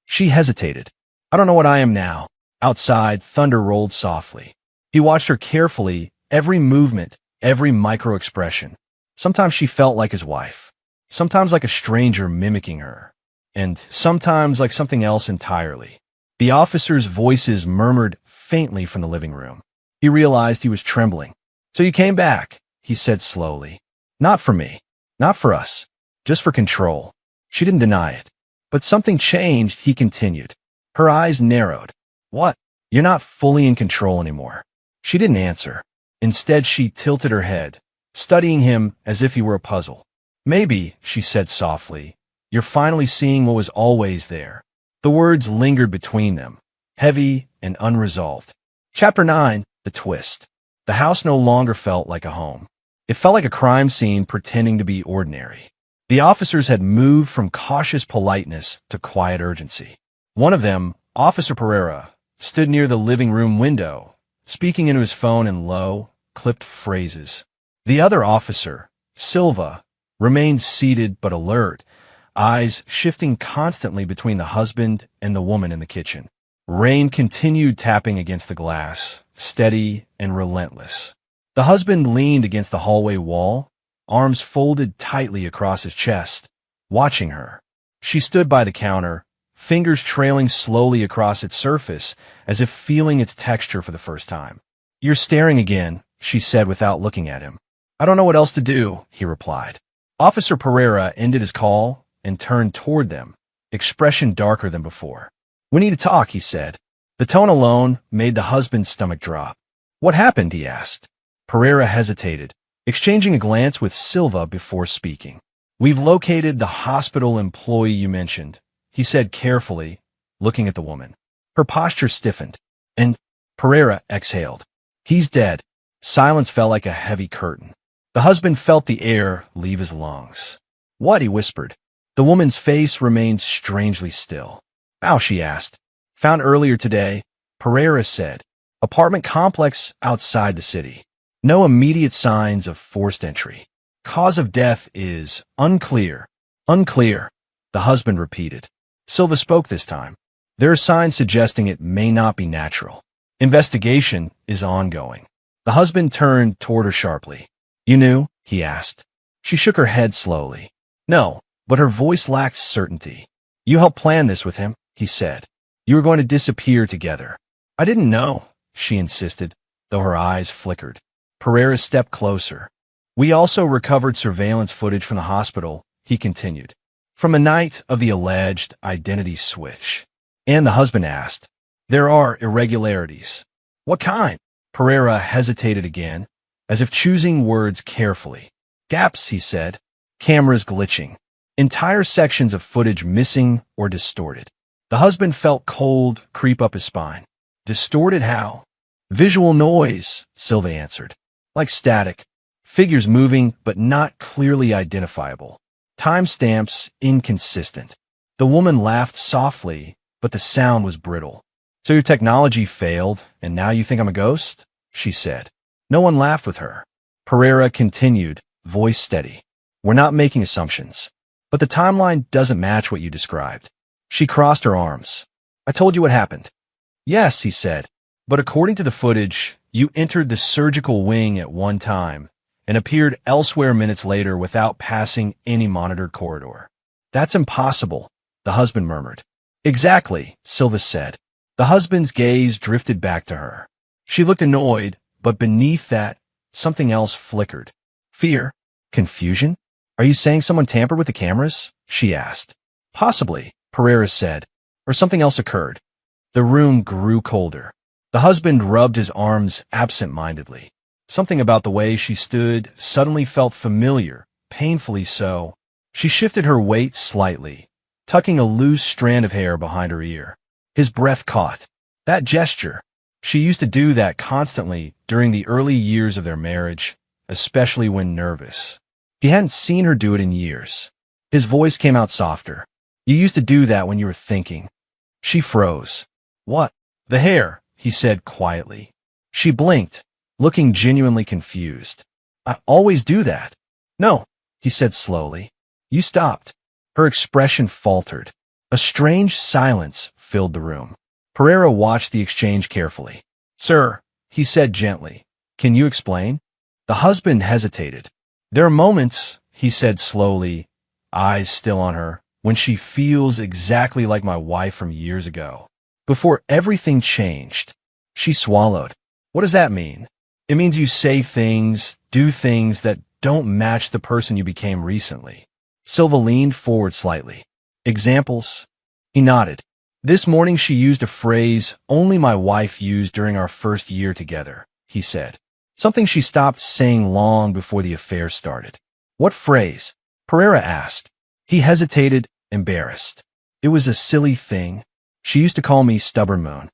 She hesitated. I don't know what I am now. Outside, thunder rolled softly. He watched her carefully, every movement, every micro-expression. Sometimes she felt like his wife. Sometimes like a stranger mimicking her. And sometimes like something else entirely. The officers' voices murmured faintly from the living room. He realized he was trembling. So you came back, he said slowly. Not for me. Not for us. Just for control. She didn't deny it. But something changed, he continued. Her eyes narrowed. What? You're not fully in control anymore. She didn't answer. Instead, she tilted her head, studying him as if he were a puzzle. Maybe, she said softly, you're finally seeing what was always there. The words lingered between them, heavy and unresolved. Chapter 9, The Twist. The house no longer felt like a home. It felt like a crime scene pretending to be ordinary. The officers had moved from cautious politeness to quiet urgency. One of them, Officer Pereira, stood near the living room window, speaking into his phone in low, clipped phrases. The other officer, Silva, remained seated but alert, eyes shifting constantly between the husband and the woman in the kitchen. Rain continued tapping against the glass, steady and relentless. The husband leaned against the hallway wall, arms folded tightly across his chest, watching her. She stood by the counter, fingers trailing slowly across its surface, as if feeling its texture for the first time. You're staring again, she said without looking at him. I don't know what else to do, he replied. Officer Pereira ended his call and turned toward them, expression darker than before. We need to talk, he said. The tone alone made the husband's stomach drop. What happened, he asked. Pereira hesitated, exchanging a glance with Silva before speaking. We've located the hospital employee you mentioned, he said carefully, looking at the woman. Her posture stiffened, and Pereira exhaled. He's dead. Silence fell like a heavy curtain. The husband felt the air leave his lungs. What? He whispered. The woman's face remained strangely still. How? She asked. Found earlier today, Pereira said. Apartment complex outside the city. No immediate signs of forced entry. Cause of death is unclear. Unclear, the husband repeated. Silva spoke this time. There are signs suggesting it may not be natural. Investigation is ongoing. The husband turned toward her sharply. You knew? He asked. She shook her head slowly. No, but her voice lacked certainty. You helped plan this with him, he said. You were going to disappear together. I didn't know, she insisted, though her eyes flickered. Pereira stepped closer. We also recovered surveillance footage from the hospital, he continued, from a night of the alleged identity switch. And the husband asked, there are irregularities. What kind? Pereira hesitated again, as if choosing words carefully. Gaps, he said. Cameras glitching. Entire sections of footage missing or distorted. The husband felt cold creep up his spine. Distorted how? Visual noise, Silva answered. Like static. Figures moving but not clearly identifiable. Timestamps inconsistent. The woman laughed softly, but the sound was brittle. So your technology failed, and now you think I'm a ghost? She said. No one laughed with her. Pereira continued, voice steady. We're not making assumptions. But the timeline doesn't match what you described. She crossed her arms. I told you what happened. Yes, he said. But according to the footage, you entered the surgical wing at one time and appeared elsewhere minutes later without passing any monitored corridor. That's impossible, the husband murmured. Exactly, Silva said. The husband's gaze drifted back to her. She looked annoyed, but beneath that, something else flickered. Fear? Confusion? Are you saying someone tampered with the cameras? She asked. Possibly, Pereira said, or something else occurred. The room grew colder. The husband rubbed his arms absent-mindedly. Something about the way she stood suddenly felt familiar, painfully so. She shifted her weight slightly, tucking a loose strand of hair behind her ear. His breath caught. That gesture. She used to do that constantly during the early years of their marriage, especially when nervous. He hadn't seen her do it in years. His voice came out softer. You used to do that when you were thinking. She froze. What? The hair, he said quietly. She blinked, looking genuinely confused. I always do that. No, he said slowly. You stopped. Her expression faltered. A strange silence filled the room. Pereira watched the exchange carefully. Sir, he said gently, can you explain? The husband hesitated. There are moments, he said slowly, eyes still on her, when she feels exactly like my wife from years ago. Before everything changed. She swallowed. What does that mean? It means you say things, do things that don't match the person you became recently. Silva leaned forward slightly. Examples? He nodded. This morning she used a phrase only my wife used during our first year together. he said. Something she stopped saying long before the affair started. What phrase? Pereira asked. He hesitated, embarrassed. It was a silly thing. She used to call me Stubborn Moon.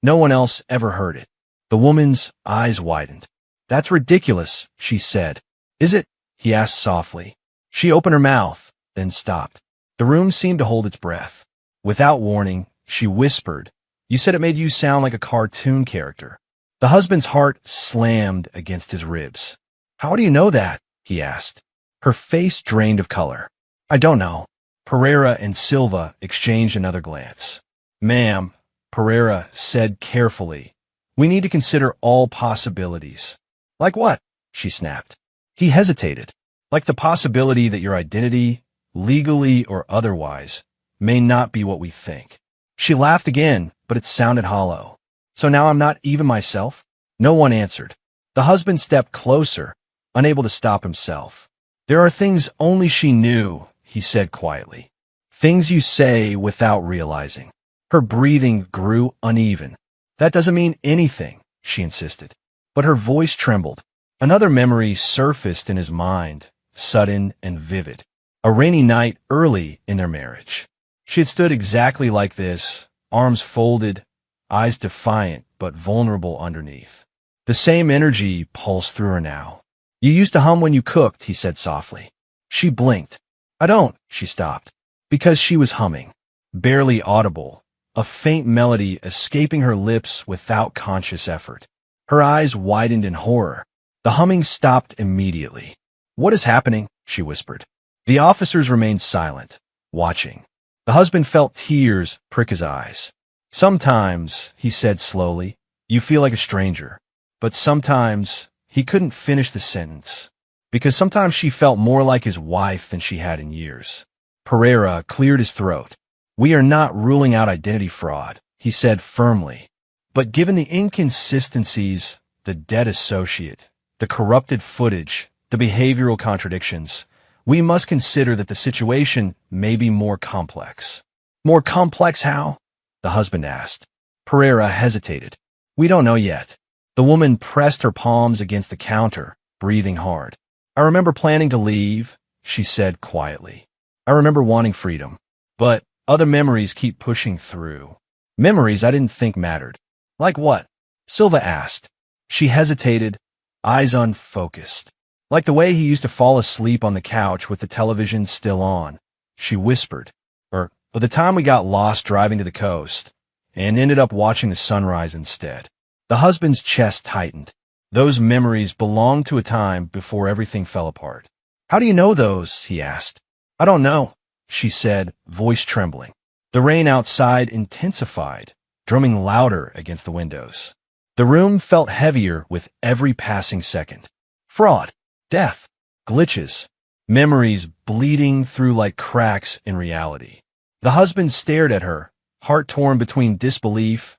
No one else ever heard it. The woman's eyes widened. That's ridiculous, she said. Is it? He asked softly. She opened her mouth, then stopped. The room seemed to hold its breath. Without warning, she whispered, You said it made you sound like a cartoon character. The husband's heart slammed against his ribs. How do you know that? He asked. Her face drained of color. I don't know. Pereira and Silva exchanged another glance. Ma'am, Pereira said carefully, we need to consider all possibilities. Like what? She snapped. He hesitated. Like the possibility that your identity, legally or otherwise, may not be what we think. She laughed again, but it sounded hollow. So now I'm not even myself? No one answered. The husband stepped closer, unable to stop himself. There are things only she knew, he said quietly. Things you say without realizing. Her breathing grew uneven. That doesn't mean anything, she insisted. But her voice trembled. Another memory surfaced in his mind, sudden and vivid. A rainy night early in their marriage. She had stood exactly like this, arms folded, eyes defiant but vulnerable underneath. The same energy pulsed through her now. You used to hum when you cooked, he said softly. She blinked. I don't, she stopped. Because she was humming. Barely audible. A faint melody escaping her lips without conscious effort. Her eyes widened in horror. The humming stopped immediately. What is happening? She whispered. The officers remained silent, watching. The husband felt tears prick his eyes. Sometimes, he said slowly, you feel like a stranger. But sometimes, he couldn't finish the sentence. Because sometimes she felt more like his wife than she had in years. Pereira cleared his throat. We are not ruling out identity fraud, he said firmly. But given the inconsistencies, the dead associate, the corrupted footage, the behavioral contradictions, we must consider that the situation may be more complex. More complex how? The husband asked. Pereira hesitated. We don't know yet. The woman pressed her palms against the counter, breathing hard. I remember planning to leave, she said quietly. I remember wanting freedom. But other memories keep pushing through. Memories I didn't think mattered. Like what? Silva asked. She hesitated, eyes unfocused. Like the way he used to fall asleep on the couch with the television still on. She whispered. Or the time we got lost driving to the coast and ended up watching the sunrise instead. The husband's chest tightened. Those memories belonged to a time before everything fell apart. How do you know those? He asked. I don't know, she said, voice trembling. The rain outside intensified, drumming louder against the windows. The room felt heavier with every passing second. Fraud, death, glitches, memories bleeding through like cracks in reality. The husband stared at her, heart torn between disbelief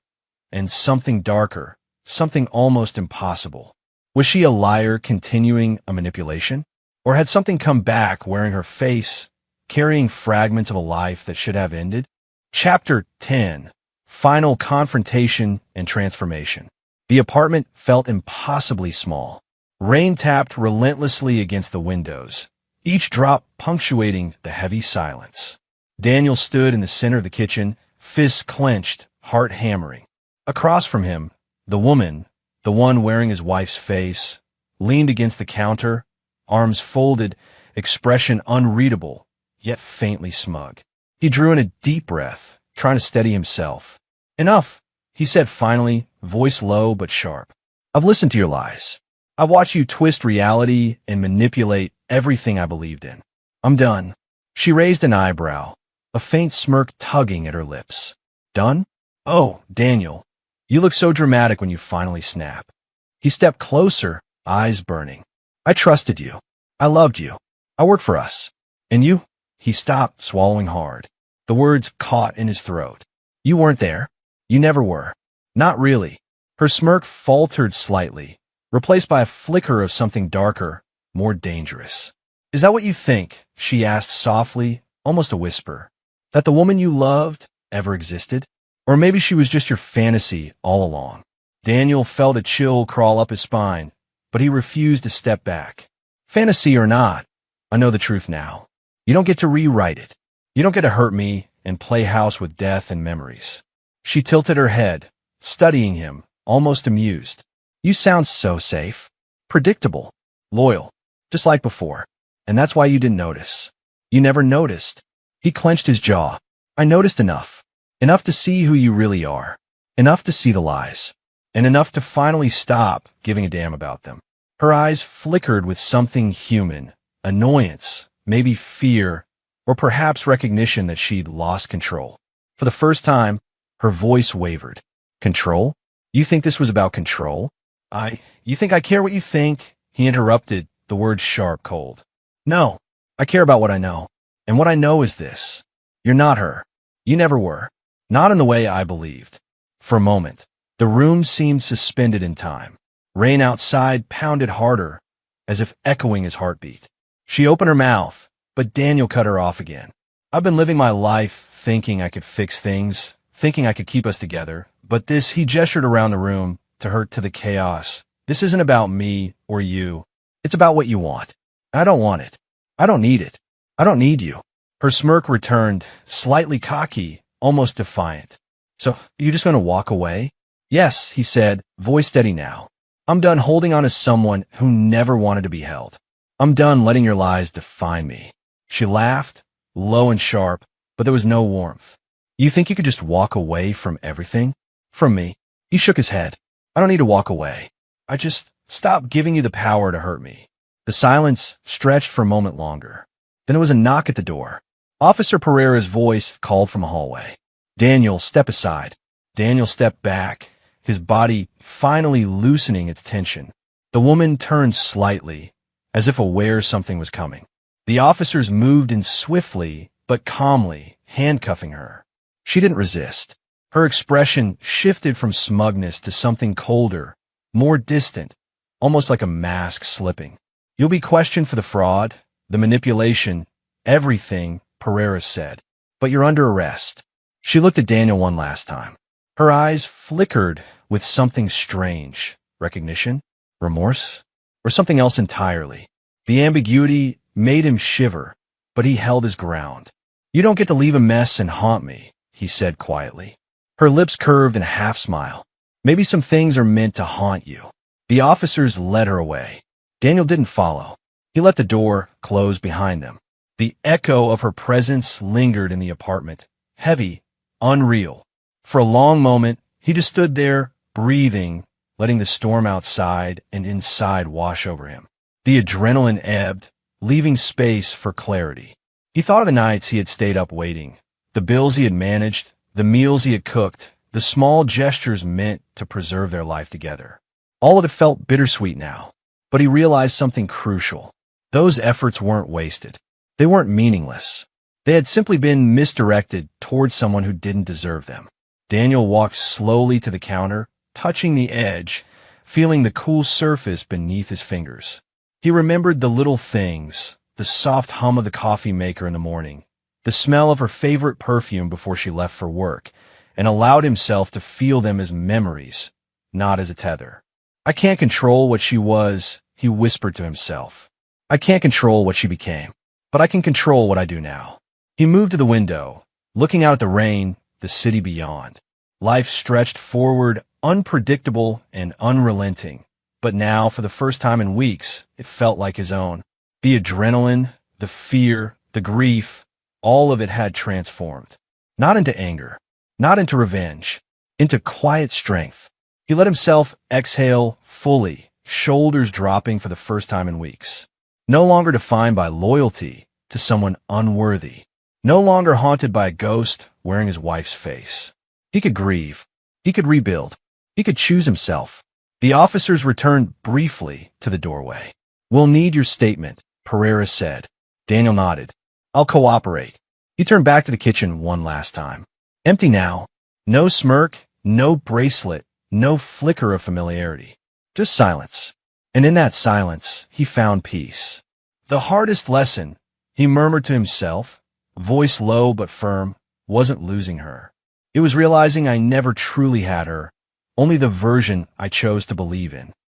and something darker, something almost impossible. Was she a liar continuing a manipulation? Or had something come back wearing her face, carrying fragments of a life that should have ended? Chapter 10. Final Confrontation and Transformation. The apartment felt impossibly small. Rain tapped relentlessly against the windows, each drop punctuating the heavy silence. Daniel stood in the center of the kitchen, fists clenched, heart hammering. Across from him, the woman, the one wearing his wife's face, leaned against the counter, arms folded, expression unreadable, yet faintly smug. He drew in a deep breath, trying to steady himself. Enough, he said finally, voice low but sharp. I've listened to your lies. I've watched you twist reality and manipulate everything I believed in. I'm done. She raised an eyebrow, a faint smirk tugging at her lips. Done? Oh, Daniel, you look so dramatic when you finally snap. He stepped closer, eyes burning. I trusted you. I loved you. I worked for us. And you? He stopped, swallowing hard. The words caught in his throat. You weren't there. You never were. Not really. Her smirk faltered slightly, replaced by a flicker of something darker, more dangerous. Is that what you think? She asked softly, almost a whisper. That the woman you loved ever existed? Or maybe she was just your fantasy all along. Daniel felt a chill crawl up his spine, but he refused to step back. Fantasy or not, I know the truth now. You don't get to rewrite it. You don't get to hurt me and play house with death and memories. She tilted her head, studying him, almost amused. You sound so safe. Predictable. Loyal. Just like before. And that's why you didn't notice. You never noticed. He clenched his jaw. I noticed enough. Enough to see who you really are. Enough to see the lies. And enough to finally stop giving a damn about them. Her eyes flickered with something human. Annoyance, maybe fear, or perhaps recognition that she'd lost control. For the first time, her voice wavered. Control? You think this was about control? You think I care what you think? He interrupted, the words sharp, cold. No, I care about what I know. And what I know is this. You're not her. You never were. Not in the way I believed. For a moment, the room seemed suspended in time. Rain outside pounded harder, as if echoing his heartbeat. She opened her mouth, but Daniel cut her off again. I've been living my life thinking I could fix things, thinking I could keep us together, but this, he gestured around the room, to the chaos. This isn't about me or you. It's about what you want. I don't want it. I don't need it. I don't need you. Her smirk returned, slightly cocky, almost defiant. So, you just gonna walk away? Yes, he said, voice steady now. I'm done holding on to someone who never wanted to be held. I'm done letting your lies define me. She laughed, low and sharp, but there was no warmth. You think you could just walk away from everything? From me? He shook his head. I don't need to walk away. I just stop giving you the power to hurt me. The silence stretched for a moment longer. Then it was a knock at the door. Officer Pereira's voice called from a hallway. Daniel, step aside. Daniel stepped back, his body finally loosening its tension. The woman turned slightly, as if aware something was coming. The officers moved in swiftly, but calmly, handcuffing her. She didn't resist. Her expression shifted from smugness to something colder, more distant, almost like a mask slipping. You'll be questioned for the fraud, the manipulation, everything, Pereira said. But you're under arrest. She looked at Daniel one last time. Her eyes flickered with something strange. Recognition? Remorse? Or something else entirely. The ambiguity made him shiver, but he held his ground. You don't get to leave a mess and haunt me, he said quietly. Her lips curved in a half-smile. Maybe some things are meant to haunt you. The officers led her away. Daniel didn't follow. He let the door close behind them. The echo of her presence lingered in the apartment, heavy, unreal. For a long moment, he just stood there, breathing, letting the storm outside and inside wash over him. The adrenaline ebbed, leaving space for clarity. He thought of the nights he had stayed up waiting, the bills he had managed, the meals he had cooked, the small gestures meant to preserve their life together. All of it felt bittersweet now, but he realized something crucial. Those efforts weren't wasted. They weren't meaningless. They had simply been misdirected towards someone who didn't deserve them. Daniel walked slowly to the counter, touching the edge, feeling the cool surface beneath his fingers. He remembered the little things, the soft hum of the coffee maker in the morning, the smell of her favorite perfume before she left for work, and allowed himself to feel them as memories, not as a tether. I can't control what she was, he whispered to himself. I can't control what she became, but I can control what I do now. He moved to the window, looking out at the rain, the city beyond. Life stretched forward, unpredictable and unrelenting, but now, for the first time in weeks, it felt like his own. The adrenaline, the fear, the grief, all of it had transformed. Not into anger, not into revenge, into quiet strength. He let himself exhale fully, shoulders dropping for the first time in weeks. No longer defined by loyalty to someone unworthy. No longer haunted by a ghost wearing his wife's face. He could grieve. He could rebuild. He could choose himself. The officers returned briefly to the doorway. We'll need your statement, Pereira said. Daniel nodded. I'll cooperate. He turned back to the kitchen one last time. Empty now. No smirk, no bracelet, no flicker of familiarity. Just silence. And in that silence, he found peace. The hardest lesson, he murmured to himself, voice low but firm, wasn't losing her. It was realizing I never truly had her, Only the version I chose to believe in.